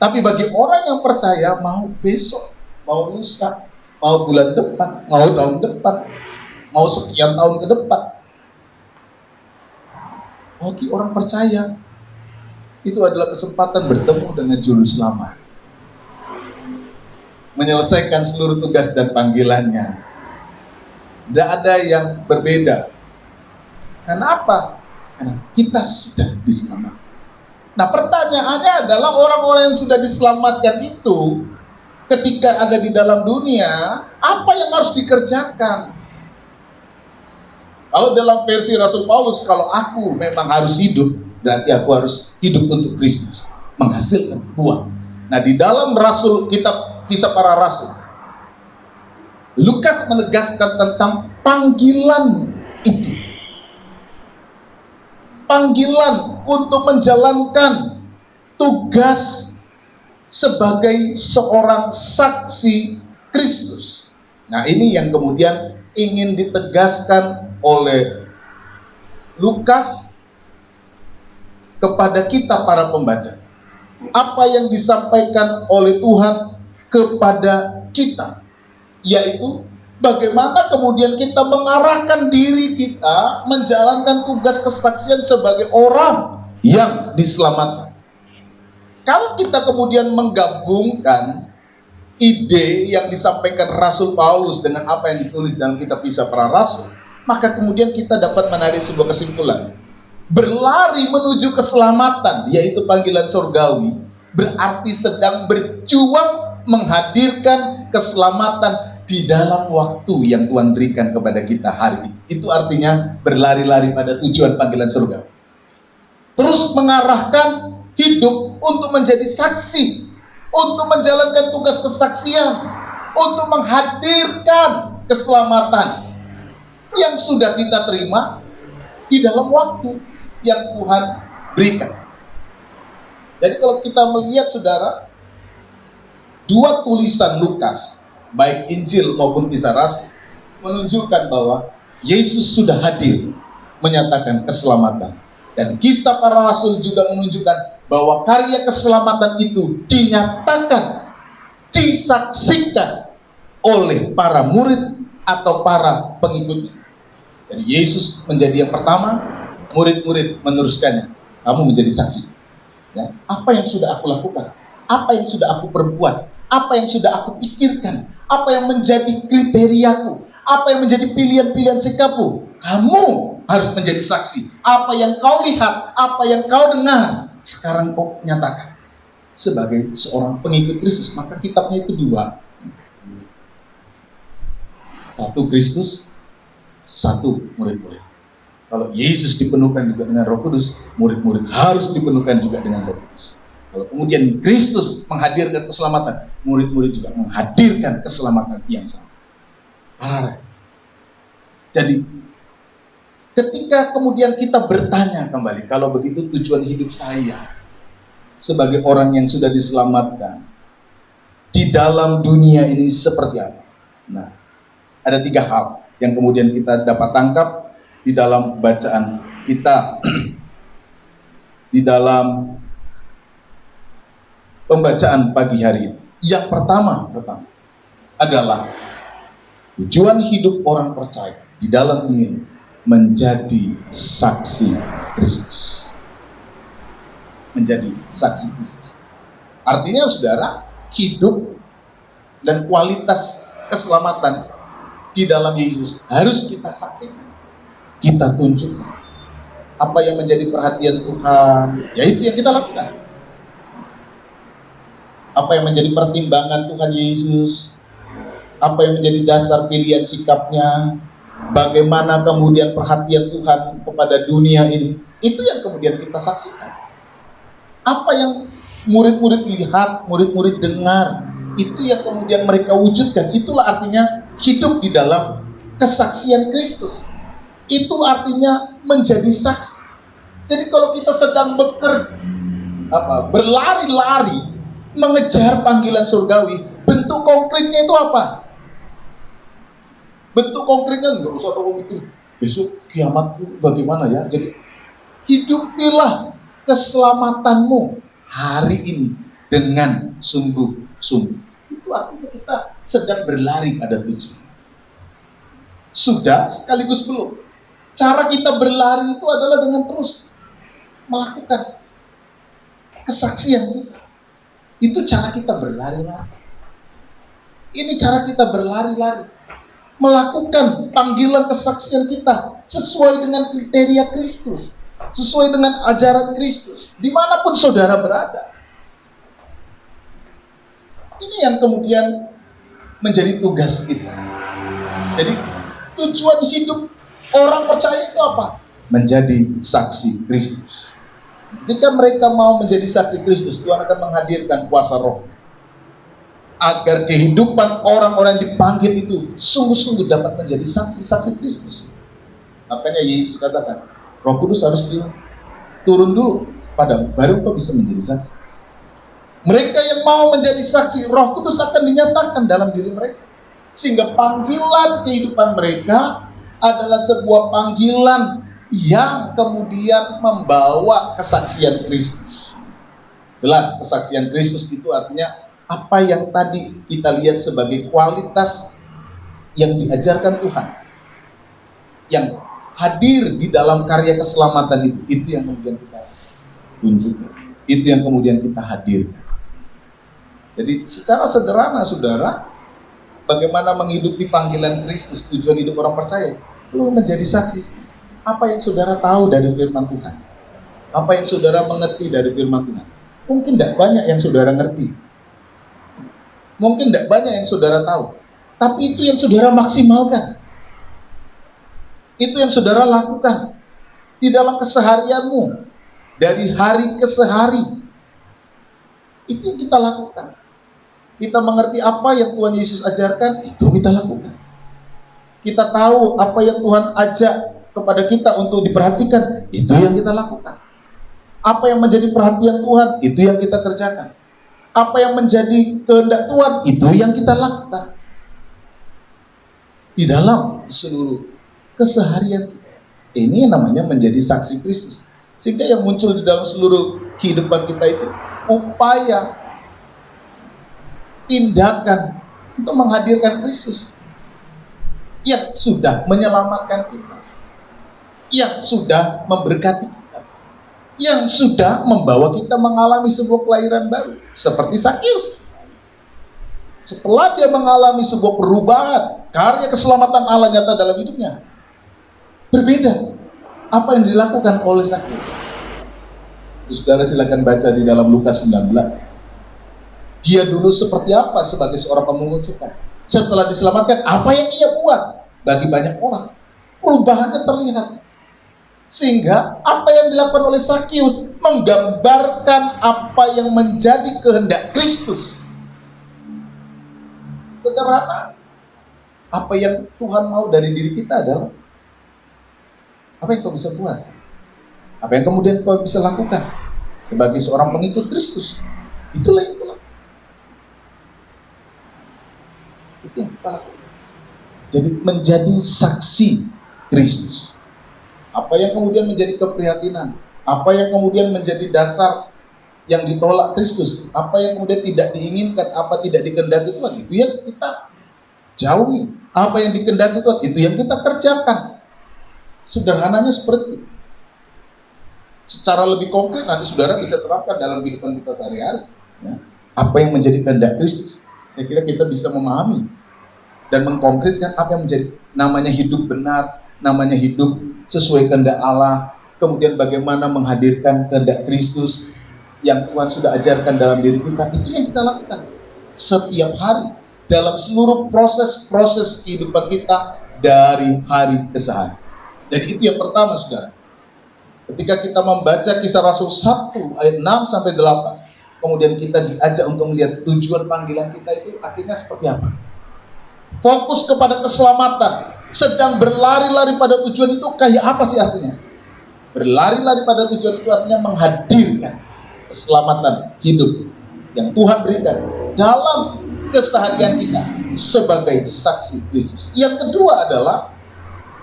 Tapi bagi orang yang percaya, mau besok, mau lusa, mau bulan depan, mau tahun depan, mau sekian tahun ke depan, bagi orang percaya itu adalah kesempatan bertemu dengan Juru Selamat, menyelesaikan seluruh tugas dan panggilannya. Tidak ada yang berbeda. Kenapa? Karena kita sudah diselamatkan. Nah, pertanyaannya adalah orang-orang yang sudah diselamatkan itu ketika ada di dalam dunia, apa yang harus dikerjakan? Kalau dalam versi Rasul Paulus, kalau aku memang harus hidup, berarti aku harus hidup untuk Kristus, menghasilkan buah. Nah, di dalam kitab Kisah Para Rasul, Lukas menegaskan tentang panggilan itu. Panggilan untuk menjalankan tugas sebagai seorang saksi Kristus. Nah, ini yang kemudian ingin ditegaskan oleh Lukas kepada kita para pembaca. Apa yang disampaikan oleh Tuhan kepada kita, yaitu bagaimana kemudian kita mengarahkan diri kita menjalankan tugas kesaksian sebagai orang yang diselamatkan. Kalau kita kemudian menggabungkan ide yang disampaikan Rasul Paulus dengan apa yang ditulis dalam kitab Kisah Para Rasul, maka kemudian kita dapat menarik sebuah kesimpulan. Berlari menuju keselamatan, yaitu panggilan surgawi, berarti sedang berjuang menghadirkan keselamatan di dalam waktu yang Tuhan berikan kepada kita hari ini. Itu artinya berlari-lari pada tujuan panggilan surga. Terus mengarahkan hidup untuk menjadi saksi, untuk menjalankan tugas kesaksian, untuk menghadirkan keselamatan yang sudah kita terima di dalam waktu yang Tuhan berikan. Jadi kalau kita melihat, saudara, dua tulisan Lukas, baik Injil maupun Kisah Rasul, menunjukkan bahwa Yesus sudah hadir menyatakan keselamatan. Dan Kisah Para Rasul juga menunjukkan bahwa karya keselamatan itu dinyatakan, disaksikan oleh para murid atau para pengikutnya. Jadi Yesus menjadi yang pertama, murid-murid meneruskannya. Kamu menjadi saksi. Ya, apa yang sudah aku lakukan? Apa yang sudah aku perbuat? Apa yang sudah aku pikirkan? Apa yang menjadi kriteriaku? Apa yang menjadi pilihan-pilihan sikapku? Kamu harus menjadi saksi. Apa yang kau lihat, apa yang kau dengar, sekarang kau nyatakan sebagai seorang pengikut Kristus. Maka kitabnya itu dua. Satu Kristus, satu murid-murid. Kalau Yesus dipenuhkan juga dengan Roh Kudus, murid-murid harus dipenuhkan juga dengan Roh Kudus. Kalau kemudian Kristus menghadirkan keselamatan, murid-murid juga menghadirkan keselamatan yang sama. Jadi, ketika kemudian kita bertanya kembali, kalau begitu tujuan hidup saya sebagai orang yang sudah diselamatkan di dalam dunia ini seperti apa? Nah, ada tiga hal yang kemudian kita dapat tangkap di dalam bacaan kita di dalam pembacaan pagi hari ini. Yang pertama adalah tujuan hidup orang percaya di dalam dunia menjadi saksi Kristus. menjadi saksi Kristus. Artinya saudara, hidup dan kualitas keselamatan di dalam Yesus harus kita saksikan, kita tunjukkan. Apa yang menjadi perhatian Tuhan, ya itu yang kita lakukan. Apa yang menjadi pertimbangan Tuhan Yesus, apa yang menjadi dasar pilihan sikapnya, bagaimana kemudian perhatian Tuhan kepada dunia ini, itu yang kemudian kita saksikan. Apa yang murid-murid lihat, murid-murid dengar, itu yang kemudian mereka wujudkan. Itulah artinya hidup di dalam kesaksian Kristus. Itu artinya menjadi saksi. Jadi kalau kita sedang berlari-lari mengejar panggilan surgawi, bentuk konkretnya itu apa? Bentuk konkretnya nggak usah tahu itu besok kiamat itu bagaimana ya. Jadi hidupilah keselamatanmu hari ini dengan sungguh-sungguh. Itu artinya kita sedang berlari pada tujuan. Sudah sekaligus belum. Cara kita berlari itu adalah dengan terus melakukan kesaksian kita. Itu cara kita berlari-lari. Ini cara kita berlari-lari. Melakukan panggilan kesaksian kita sesuai dengan kriteria Kristus, sesuai dengan ajaran Kristus, dimanapun saudara berada. Ini yang kemudian menjadi tugas kita. Jadi tujuan hidup orang percaya itu apa? Menjadi saksi Kristus. Ketika mereka mau menjadi saksi Kristus, Tuhan akan menghadirkan kuasa roh agar kehidupan orang-orang yang dipanggil itu sungguh-sungguh dapat menjadi saksi-saksi Kristus. Makanya Yesus katakan, Roh Kudus harus turun dulu padamu, baru engkau bisa menjadi saksi. Mereka yang mau menjadi saksi, Roh Kudus akan dinyatakan dalam diri mereka. Sehingga panggilan kehidupan mereka adalah sebuah panggilan yang kemudian membawa kesaksian Kristus. Jelas, kesaksian Kristus itu artinya apa yang tadi kita lihat sebagai kualitas yang diajarkan Tuhan, yang hadir di dalam karya keselamatan itu yang kemudian kita tunjukkan, itu yang kemudian kita hadirkan. Jadi secara sederhana saudara, bagaimana menghidupi panggilan Kristus, tujuan hidup orang percaya, perlu menjadi saksi. Apa yang saudara tahu dari firman Tuhan? Apa yang saudara mengerti dari firman Tuhan? Mungkin tidak banyak yang saudara ngerti. Mungkin tidak banyak yang saudara tahu. Tapi itu yang saudara maksimalkan. Itu yang saudara lakukan di dalam keseharianmu. Dari hari ke hari. Itu yang kita lakukan. Kita mengerti apa yang Tuhan Yesus ajarkan, itu kita lakukan. Kita tahu apa yang Tuhan ajak kepada kita untuk diperhatikan, itu yang kita lakukan. Apa yang menjadi perhatian Tuhan, itu yang kita kerjakan. Apa yang menjadi kehendak Tuhan, itu yang kita lakukan. Di dalam seluruh keseharian. Ini yang namanya menjadi saksi Kristus. Sehingga yang muncul di dalam seluruh kehidupan kita itu upaya, tindakan untuk menghadirkan Kristus yang sudah menyelamatkan kita, yang sudah memberkati kita, yang sudah membawa kita mengalami sebuah kelahiran baru, seperti Sakius. Setelah dia mengalami sebuah perubahan, karya keselamatan Allah nyata dalam hidupnya, berbeda apa yang dilakukan oleh Sakius. Saudara silakan baca di dalam Lukas 19. Dia dulu seperti apa sebagai seorang pemungut cukai. Setelah diselamatkan, apa yang ia buat bagi banyak orang, perubahannya terlihat. Sehingga apa yang dilakukan oleh Sakius menggambarkan apa yang menjadi kehendak Kristus. Sederhana. Apa yang Tuhan mau dari diri kita adalah apa yang kau bisa buat, apa yang kemudian kau bisa lakukan sebagai seorang pengikut Kristus. Itulah yang kita lakukan. Itu yang kita lakukan. Jadi menjadi saksi Kristus. Apa yang kemudian menjadi keprihatinan, apa yang kemudian menjadi dasar yang ditolak Kristus, apa yang kemudian tidak diinginkan, apa tidak dikehendaki Tuhan, itu yang kita jauhi. Apa yang dikehendaki Tuhan, itu yang kita kerjakan. Sederhananya seperti itu. secara lebih konkret nanti saudara bisa terapkan dalam kehidupan kita sehari-hari. Ya. Apa yang menjadi kehendak Kristus? Saya kira kita bisa memahami dan mengkonkretkan apa yang menjadi namanya hidup benar, namanya hidup sesuai kehendak Allah, kemudian bagaimana menghadirkan kehendak Kristus yang Tuhan sudah ajarkan dalam diri kita. Itu yang kita lakukan setiap hari dalam seluruh proses kehidupan kita dari hari ke hari. Jadi itu yang pertama, saudara. Ketika kita membaca Kisah Rasul 1 ayat 6 sampai 8, kemudian kita diajak untuk melihat tujuan panggilan kita itu akhirnya seperti apa. Fokus kepada keselamatan, sedang berlari-lari pada tujuan itu kayak apa sih artinya? Berlari-lari pada tujuan itu artinya menghadirkan keselamatan hidup yang Tuhan berikan dalam keseharian kita sebagai saksi Kristus. Yang kedua adalah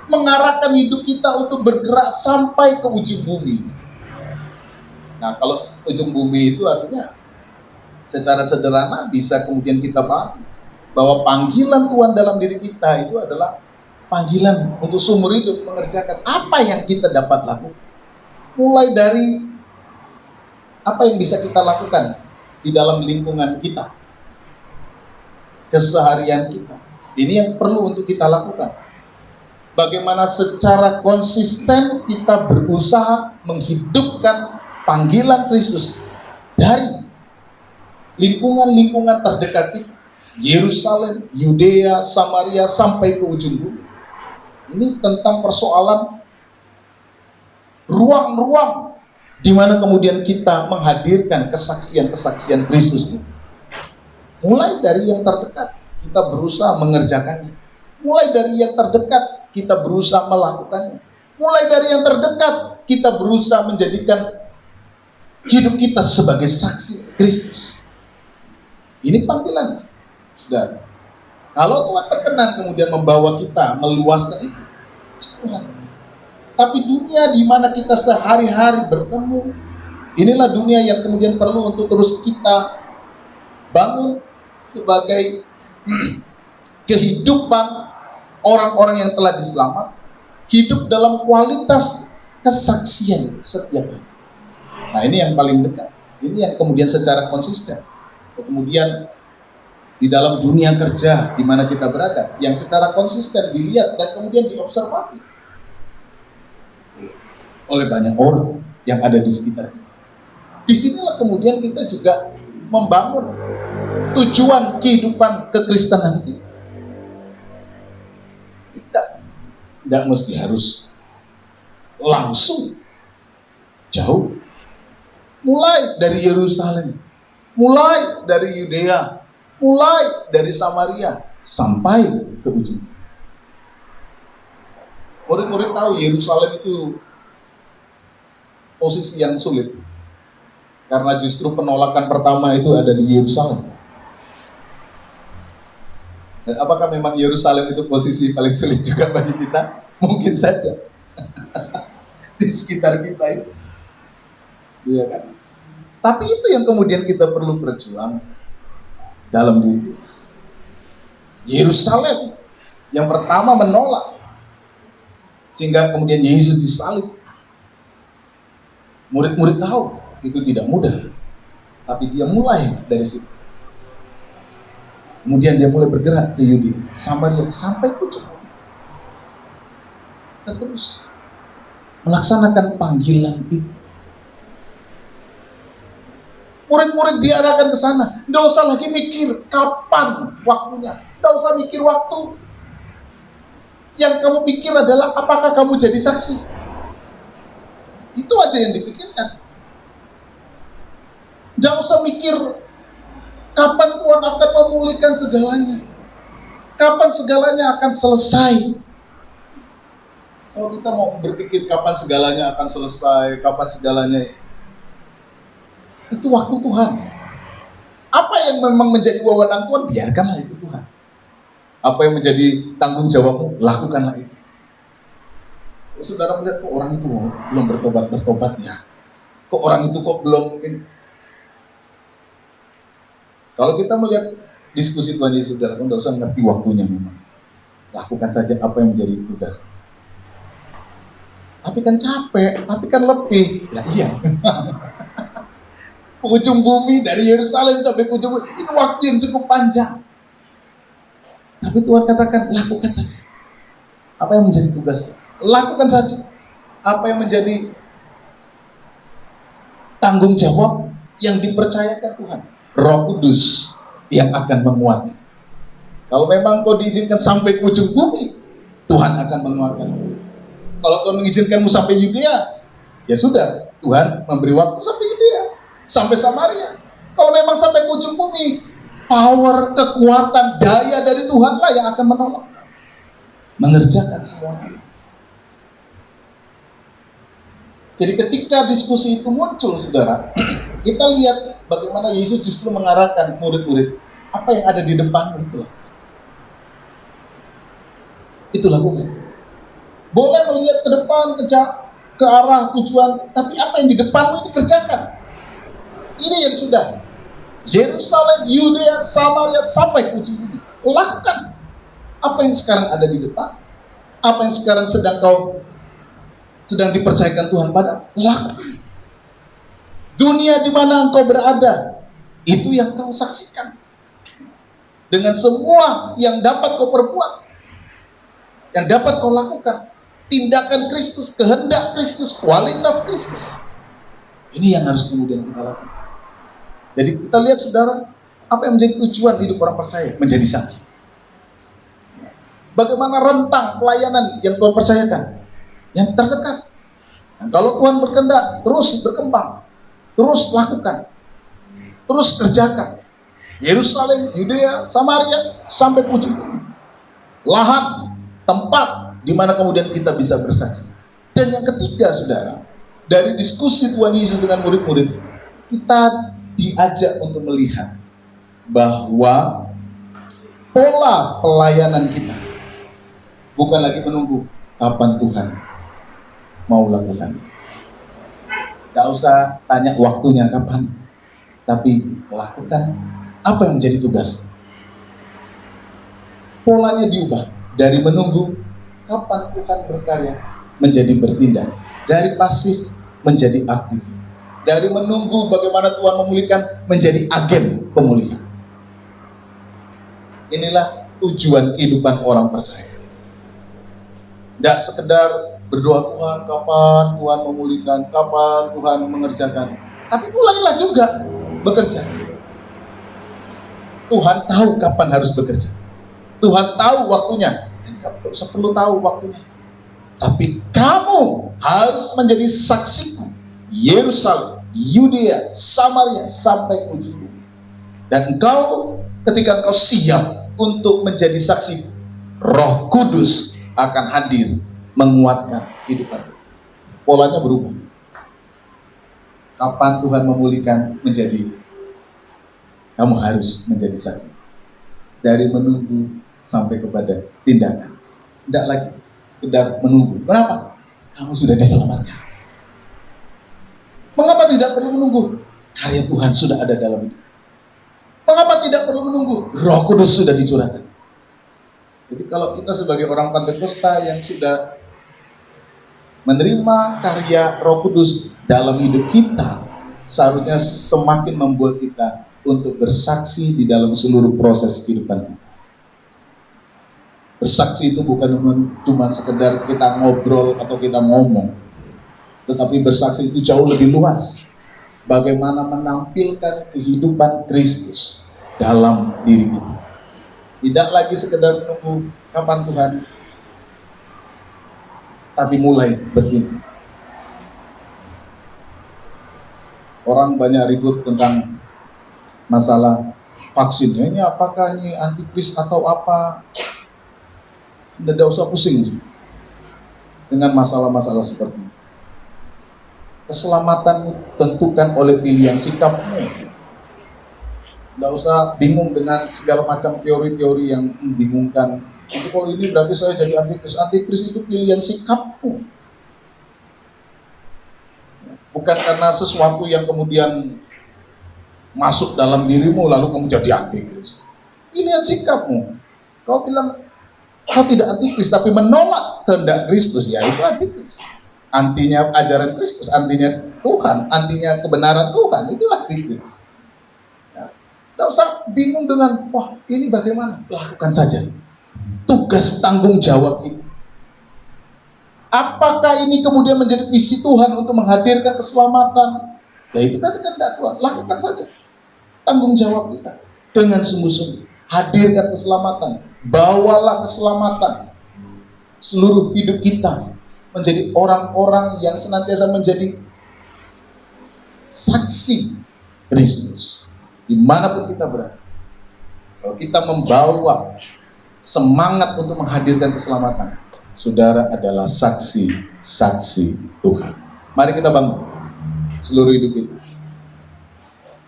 mengarahkan hidup kita untuk bergerak sampai ke ujung bumi. Nah, kalau ujung bumi itu artinya secara sederhana bisa kemudian kita paham bahwa panggilan Tuhan dalam diri kita itu adalah panggilan untuk seumur hidup mengerjakan apa yang kita dapat lakukan. Mulai dari apa yang bisa kita lakukan di dalam lingkungan kita, keseharian kita. Ini yang perlu untuk kita lakukan. Bagaimana secara konsisten kita berusaha menghidupkan panggilan Kristus dari lingkungan-lingkungan terdekat kita, Yerusalem, Yudea, Samaria, sampai ke ujung bumi. Ini tentang persoalan ruang-ruang di mana kemudian kita menghadirkan kesaksian-kesaksian Kristus itu. Mulai dari yang terdekat, kita berusaha mengerjakannya. Mulai dari yang terdekat, kita berusaha melakukannya. Mulai dari yang terdekat, kita berusaha menjadikan hidup kita sebagai saksi Kristus. Ini panggilan, saudara. Kalau Tuhan berkenan kemudian membawa kita meluaskan itu, Tuhan. Tapi dunia di mana kita sehari-hari bertemu, inilah dunia yang kemudian perlu untuk terus kita bangun sebagai kehidupan orang-orang yang telah diselamatkan, hidup dalam kualitas kesaksian setiap hari. Nah, ini yang paling dekat. Ini yang kemudian secara konsisten. Kemudian di dalam dunia kerja di mana kita berada, yang secara konsisten dilihat dan kemudian diobservasi oleh banyak orang yang ada di sekitar kita. Disinilah kemudian kita juga membangun tujuan kehidupan kekristenan kita. Tidak mesti harus langsung jauh. Mulai dari Yerusalem, mulai dari Yudea, mulai dari Samaria sampai ke ujung. Murid-murid tahu Yerusalem itu posisi yang sulit, karena justru penolakan pertama itu ada di Yerusalem. Dan apakah memang Yerusalem itu posisi paling sulit juga bagi kita? Mungkin saja. Di sekitar kita itu. Iya kan? Tapi itu yang kemudian kita perlu berjuang dalam diri. Yerusalem yang pertama menolak, sehingga kemudian Yesus disalib. Murid-murid tahu itu tidak mudah, tapi dia mulai dari situ. Kemudian dia mulai bergerak ke Yudea, Samaria, sampai ke ujung. Kita terus melaksanakan panggilan itu. Murid-murid diarahkan ke sana. Tidak usah lagi mikir kapan waktunya. Tidak usah mikir waktu. Yang kamu pikir adalah apakah kamu jadi saksi. Itu aja yang dipikirkan. Tidak usah mikir kapan Tuhan akan memulihkan segalanya. Kapan segalanya akan selesai. Kalau kita mau berpikir kapan segalanya akan selesai, kapan segalanya, itu waktu Tuhan. Apa yang memang menjadi wewenang Tuhan, biarkanlah itu Tuhan. Apa yang menjadi tanggung jawabmu, lakukanlah itu. Saudara melihat kok orang itu belum bertobat ya. Kok orang itu kok belum mungkin. Kalau kita melihat diskusi Tuhan Yesus, saudara, tidak usah ngerti waktunya memang. Lakukan saja apa yang menjadi tugas. Tapi kan capek, tapi kan letih. Ya iya. Ke ujung bumi, dari Yerusalem sampai ke ujung bumi, itu waktu yang cukup panjang. Tapi Tuhan katakan, lakukan saja. Apa yang menjadi tugas? Lakukan saja. Apa yang menjadi tanggung jawab yang dipercayakan Tuhan? Roh Kudus yang akan menguatkan. Kalau memang kau diizinkan sampai ke ujung bumi, Tuhan akan menguatkan. Kalau Tuhan mengizinkanmu sampai Yudea, ya sudah, Tuhan memberi waktu sampai Yudea, sampai Samaria. Kalau memang sampai ke ujung bumi, power, kekuatan, daya dari Tuhanlah yang akan menolong, mengerjakan semuanya. Jadi ketika diskusi itu muncul, saudara, kita lihat bagaimana Yesus justru mengarahkan murid-murid, apa yang ada di depan itu lakukan. Boleh melihat ke depan, ke arah tujuan, tapi apa yang di depanmu ini kerjakan. Ini yang sudah Yerusalem, Yudea, Samaria sampai ke ujung bumi. Lakukan apa yang sekarang ada di depan, apa yang sekarang sedang dipercayakan Tuhan pada. Lakukan. Dunia di mana engkau berada, itu yang kau saksikan. Dengan semua yang dapat kau perbuat, yang dapat kau lakukan, tindakan Kristus, kehendak Kristus, kualitas Kristus. Ini yang harus kemudian kita lakukan. Jadi kita lihat, saudara, apa yang menjadi tujuan hidup orang percaya? Menjadi saksi. Bagaimana rentang pelayanan yang Tuhan percayakan? Yang terdekat. Nah, kalau Tuhan berkehendak, terus berkembang, terus lakukan, terus kerjakan. Yerusalem, Yudea, Samaria, sampai ke ujung bumi. Lahan, tempat di mana kemudian kita bisa bersaksi. Dan yang ketiga, saudara, dari diskusi Tuhan Yesus dengan murid-murid, kita diajak untuk melihat bahwa pola pelayanan kita bukan lagi menunggu kapan Tuhan mau lakukan. Gak usah tanya waktunya kapan, tapi lakukan apa yang menjadi tugas. Polanya diubah dari menunggu kapan Tuhan berkarya menjadi bertindak, dari pasif menjadi aktif, dari menunggu bagaimana Tuhan memulihkan menjadi agen pemulihan. Inilah tujuan kehidupan orang percaya. Tidak sekedar berdoa, Tuhan kapan Tuhan memulihkan, kapan Tuhan mengerjakan, tapi mulailah juga bekerja. Tuhan tahu kapan harus bekerja, Tuhan tahu waktunya. Kamu perlu tahu waktunya, tapi kamu harus menjadi saksiku, Yerusalem, Yudea, Samaria, sampai ke ujung bumi. Dan engkau, ketika engkau siap untuk menjadi saksi, Roh Kudus akan hadir menguatkan kehidupan. Polanya berubah. Kapan Tuhan memulihkan menjadi, kamu harus menjadi saksi. Dari menunggu sampai kepada tindakan. Tidak lagi sekedar menunggu. Kenapa? Kamu sudah diselamatkan. Mengapa tidak perlu menunggu? Karya Tuhan sudah ada dalam hidup. Mengapa tidak perlu menunggu? Roh Kudus sudah dicurahkan. Jadi kalau kita sebagai orang Pentakosta yang sudah menerima karya Roh Kudus dalam hidup kita, seharusnya semakin membuat kita untuk bersaksi di dalam seluruh proses kehidupan kita. Bersaksi itu bukan cuma sekedar kita ngobrol atau kita ngomong, tetapi bersaksi itu jauh lebih luas. Bagaimana menampilkan kehidupan Kristus dalam diri kita. Tidak lagi sekedar menunggu kapan Tuhan, tapi mulai bertindak. Orang banyak ribut tentang masalah vaksinnya, ini apakah ini antikris atau apa. Tidak usah pusing dengan masalah-masalah seperti ini. Keselamatanmu tentukan oleh pilihan sikapmu. Tidak usah bingung dengan segala macam teori-teori yang membingungkan. Jadi kalau ini berarti saya jadi antikris. Antikris itu pilihan sikapmu. Bukan karena sesuatu yang kemudian masuk dalam dirimu lalu kamu jadi antikris. Pilihan sikapmu. Kau bilang kau tidak antikris tapi menolak kehendak Kristus, ya itu antikris. Antinya ajaran Kristus, antinya Tuhan, antinya kebenaran Tuhan, itulah Kristus. Ya. Tidak usah bingung dengan, wah ini bagaimana? Lakukan saja. Tugas tanggung jawab itu. Apakah ini kemudian menjadi visi Tuhan untuk menghadirkan keselamatan? Ya itu berarti kehendak Tuhan. Lakukan saja. Tanggung jawab kita dengan sungguh-sungguh. Hadirkan keselamatan. Bawalah keselamatan. Seluruh hidup kita menjadi orang-orang yang senantiasa menjadi saksi Kristus dimanapun kita berada. Kalau kita membawa semangat untuk menghadirkan keselamatan, saudara adalah saksi-saksi Tuhan. Mari kita bangun seluruh hidup kita.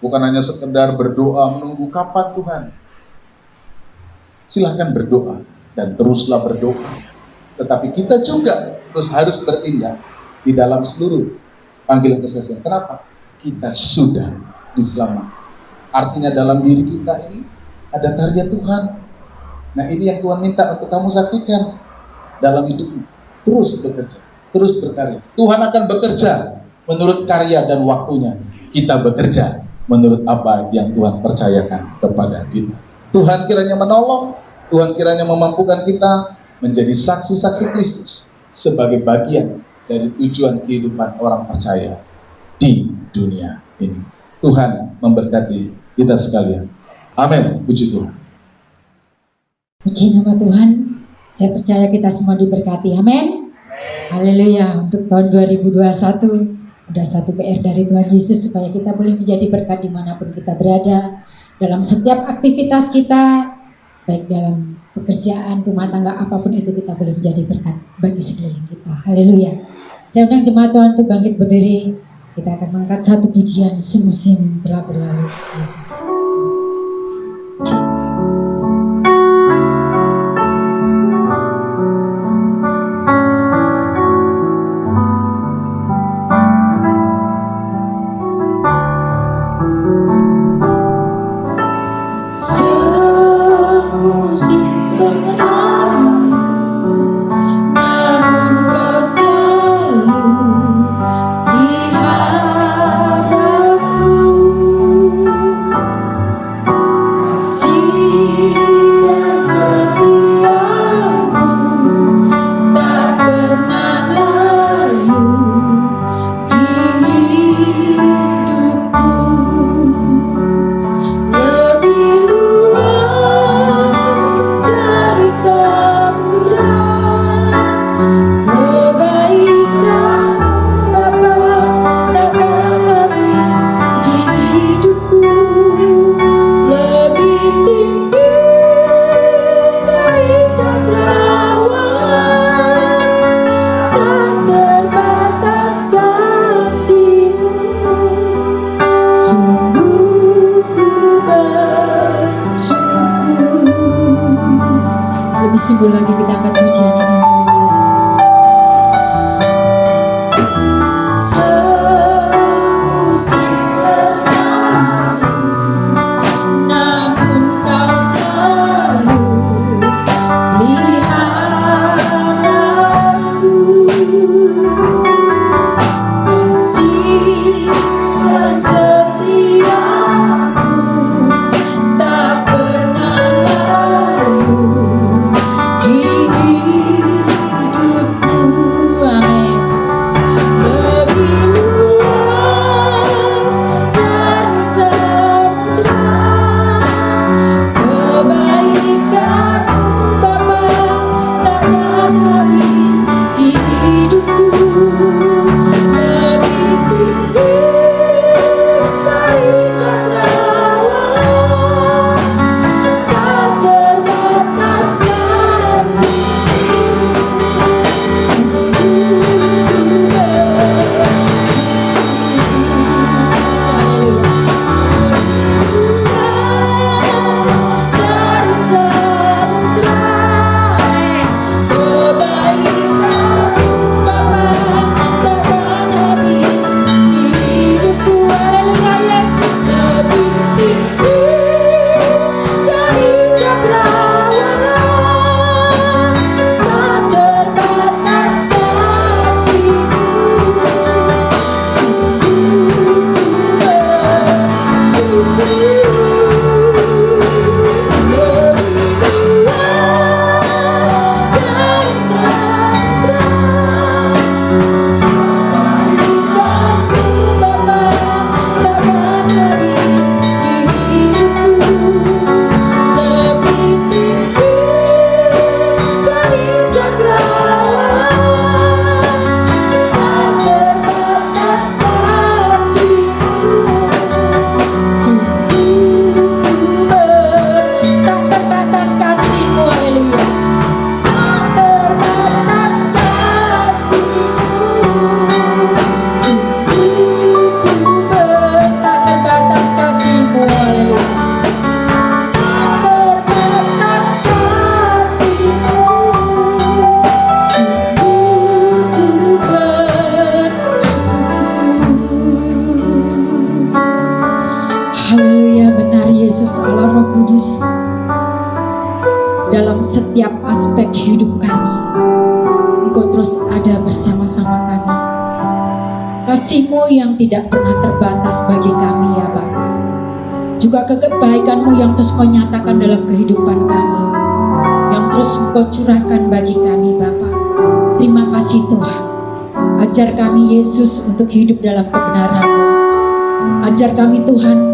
Bukan hanya sekedar berdoa menunggu kapan Tuhan. Silahkan berdoa dan teruslah berdoa. Tetapi kita juga terus harus bertindak di dalam seluruh panggilan kesaksian. Kenapa? Kita sudah diselamatkan. Artinya dalam diri kita ini ada karya Tuhan. Nah ini yang Tuhan minta untuk kamu saksikan dalam hidupmu. Terus bekerja, terus berkarya. Tuhan akan bekerja menurut karya dan waktunya. Kita bekerja menurut apa yang Tuhan percayakan kepada kita. Tuhan kiranya menolong, Tuhan kiranya memampukan kita menjadi saksi-saksi Kristus sebagai bagian dari tujuan kehidupan orang percaya di dunia ini. Tuhan memberkati kita sekalian. Amin. Puji Tuhan. Puji nama Tuhan. Saya percaya kita semua diberkati. Amin. Haleluya. Untuk tahun 2021 ada satu PR dari Tuhan Yesus supaya kita boleh menjadi berkat dimanapun kita berada, dalam setiap aktivitas kita, baik dalam pekerjaan, rumah tangga, apapun itu kita boleh menjadi berkat bagi sekeliling kita. Haleluya. Saya undang jemaat Tuhan untuk bangkit berdiri. Kita akan mengangkat satu pujian semusim telah berlalu. Yesus. Sungguh lagi kita angkat pujian ini. Di Yesus Allah Roh Kudus, dalam setiap aspek hidup kami, Engkau terus ada bersama-sama kami. Kasih-Mu yang tidak pernah terbatas bagi kami ya Bapa, juga kebaikan-Mu yang terus Kau nyatakan dalam kehidupan kami, yang terus Kau curahkan bagi kami Bapa. Terima kasih Tuhan. Ajar kami Yesus untuk hidup dalam kebenaran-Mu. Ajar kami Tuhan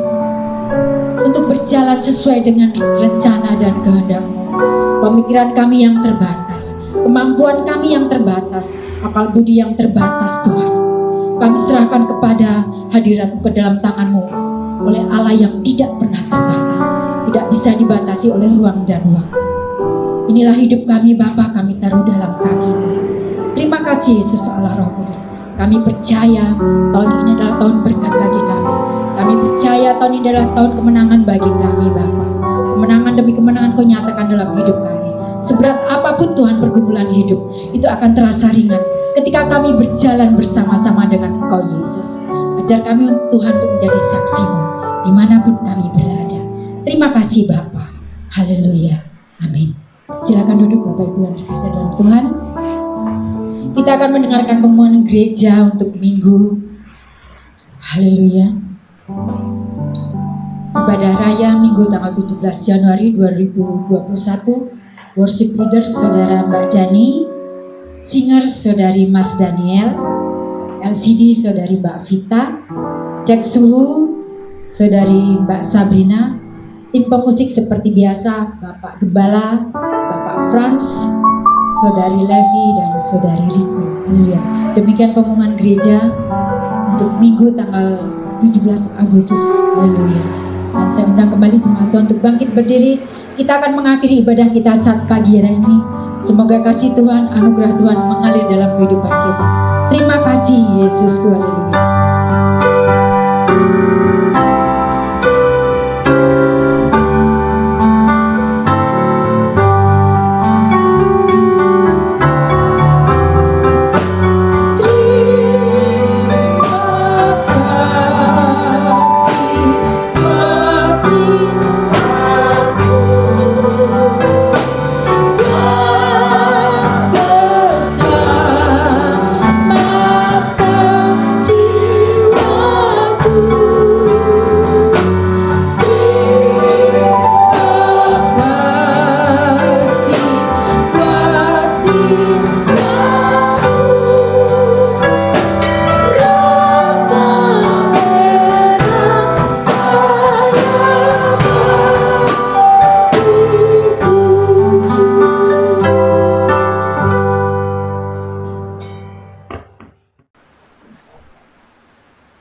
untuk berjalan sesuai dengan rencana dan kehendak-Mu. Pemikiran kami yang terbatas, kemampuan kami yang terbatas, akal budi yang terbatas Tuhan, kami serahkan kepada hadirat-Mu ke dalam tangan-Mu oleh Allah yang tidak pernah terbatas, tidak bisa dibatasi oleh ruang dan waktu. Inilah hidup kami Bapa, kami taruh dalam kaki-Mu. Terima kasih Yesus Allah Roh Kudus. Kami percaya tahun ini adalah tahun berkat bagi kami. Kami percaya tahun ini adalah tahun kemenangan bagi kami Bapa. Kemenangan demi kemenangan Kau nyatakan dalam hidup kami. Seberat apapun Tuhan pergumulan hidup, itu akan terasa ringan ketika kami berjalan bersama-sama dengan Engkau Yesus. Ajar kami Tuhan untuk menjadi saksi-Mu dimanapun kami berada. Terima kasih Bapa. Haleluya. Amin. Silakan duduk Bapak Ibu yang terkasih dalam Tuhan. Kita akan mendengarkan pengumuman gereja untuk minggu. Haleluya. Ibadah Raya Minggu tanggal 17 Januari 2021. Worship leader Saudara Mbak Dani, singer Saudari Mas Daniel, LCD Saudari Mbak Vita, cek suhu Saudari Mbak Sabrina, tim pemusik seperti biasa Bapak Gembala, Bapak Frans, Saudari Levi dan Saudari Riko. Haleluya. Demikian pengumuman gereja untuk minggu tanggal 17 Agustus. Haleluya. Dan saya undang kembali jemaat Tuhan untuk bangkit berdiri. Kita akan mengakhiri ibadah kita saat pagi hari ini. Semoga kasih Tuhan, anugerah Tuhan mengalir dalam kehidupan kita. Terima kasih Yesusku. Haleluya.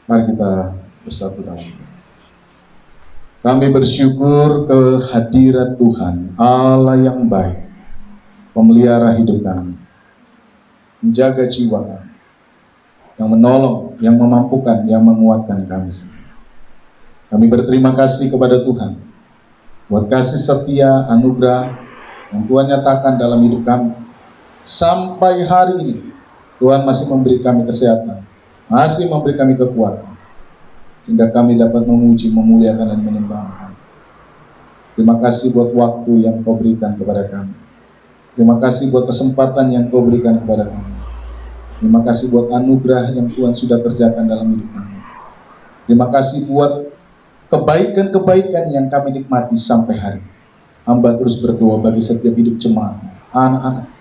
Mari kita bersatu dalam doa. Kami bersyukur kehadirat Tuhan, Allah yang baik, pemelihara hidup kami, menjaga jiwa kami, yang menolong, yang memampukan, yang menguatkan kami. Kami berterima kasih kepada Tuhan buat kasih setia, anugerah yang Tuhan nyatakan dalam hidup kami. Sampai hari ini Tuhan masih memberi kami kesehatan, masih memberi kami kekuatan, sehingga kami dapat memuji, memuliakan dan menyembah. Terima kasih buat waktu yang Kau berikan kepada kami. Terima kasih buat kesempatan yang Kau berikan kepada kami. Terima kasih buat anugerah yang Tuhan sudah kerjakan dalam hidup kami. Terima kasih buat kebaikan-kebaikan yang kami nikmati sampai hari ini. Hamba terus berdoa bagi setiap hidup jemaat, anak-anak.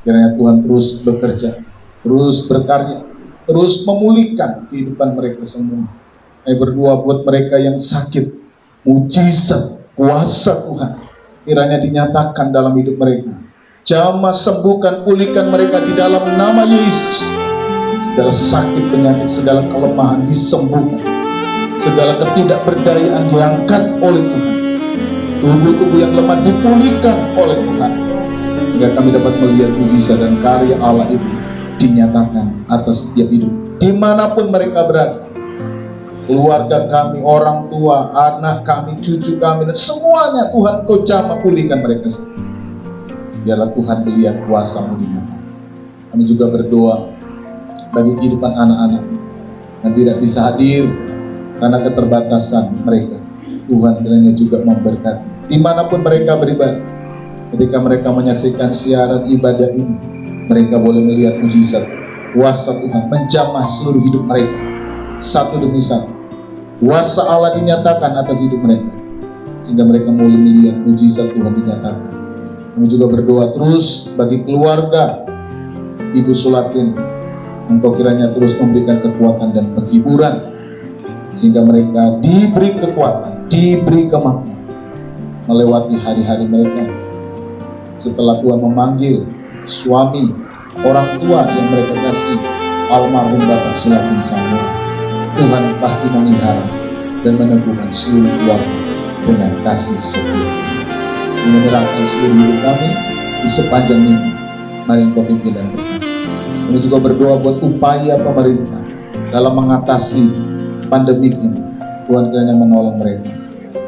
Kiranya Tuhan terus bekerja, terus berkarya, terus memulihkan kehidupan mereka semua. Saya berdoa buat mereka yang sakit, mujizat, kuasa Tuhan kiranya dinyatakan dalam hidup mereka. Jamah, sembuhkan, pulihkan mereka di dalam nama Yesus. Segala sakit, penyakit, segala kelemahan disembuhkan. Segala ketidakberdayaan diangkat oleh Tuhan. Tubuh-tubuh yang lemah dipulihkan oleh Tuhan. Sehingga kami dapat melihat mujizat dan karya Allah itu dinyatakan atas setiap hidup, dimanapun mereka berada. Keluarga kami, orang tua, anak kami, cucu kami, dan semuanya Tuhan Kau jamah pulihkan mereka. Biarlah Tuhan melihat kuasa-Mu di mana. Kami juga berdoa bagi kehidupan anak-anak yang tidak bisa hadir karena keterbatasan mereka. Tuhan kiranya juga memberkati dimanapun mereka beribadah. Ketika mereka menyaksikan siaran ibadah ini, mereka boleh melihat mujizat kuasa Tuhan menjamah seluruh hidup mereka satu demi satu. Kuasa Allah dinyatakan atas hidup mereka, sehingga mereka boleh melihat mujizat Tuhan dinyatakan. Kami juga berdoa terus bagi keluarga Ibu Sulatin. Engkau kiranya terus memberikan kekuatan dan penghiburan, sehingga mereka diberi kekuatan, diberi kemampuan melewati hari-hari mereka. Setelah Tuhan memanggil suami, orang tua yang mereka kasih, almarhum Bapak Sulatin Samuel, Tuhan pasti memelihara dan meneguhkan seluruh keluarga dengan kasih setia. Menyerahkan seluruh hidup kami di sepanjang minggu. Mari Engkau pimpin dan berkati. Kami juga berdoa buat upaya pemerintah dalam mengatasi pandemi ini. Tuhan kiranya menolong mereka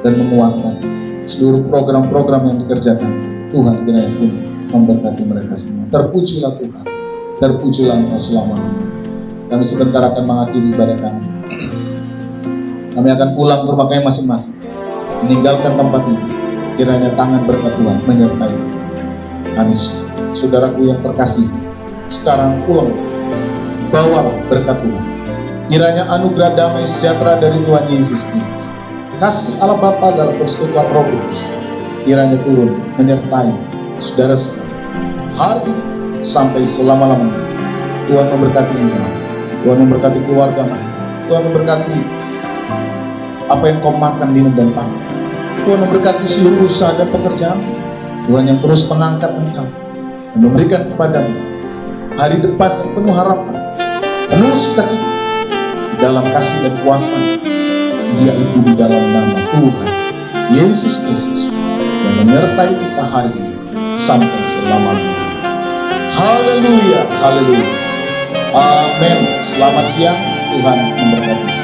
dan menguatkan seluruh program-program yang dikerjakan. Tuhan kiranya pun memberkati mereka semua. Terpujilah Tuhan, terpujilah Engkau selamanya. Kami sebentar akan mengakhiri ibadah kami. Kami akan pulang ke rumah kami masing-masing, meninggalkan tempat ini. Kiranya tangan berkat Tuhan menyertai kami, saudaraku yang terkasih. Sekarang pulang, bawalah berkat Tuhan. Kiranya anugerah damai sejahtera dari Tuhan Yesus Kristus, kasih Allah Bapa dalam persekutuan Roh Kudus, kiranya turun menyertai saudara sekalian hari ini sampai selama-lamanya. Tuhan memberkati engkau, Tuhan memberkati keluarga mereka, Tuhan memberkati apa yang kau makan, minum dan pakai. Tuhan memberkati seluruh usaha dan pekerjaan. Tuhan yang terus mengangkat engkau dan memberikan kepadamu hari depan yang penuh harapan, penuh sukacita dalam kasih dan kuasa, yaitu di dalam nama Tuhan Yesus Kristus, yang menyertai kita hari ini sampai selama-lamanya. Haleluya, haleluya, amin. Selamat siang, Tuhan memberkati.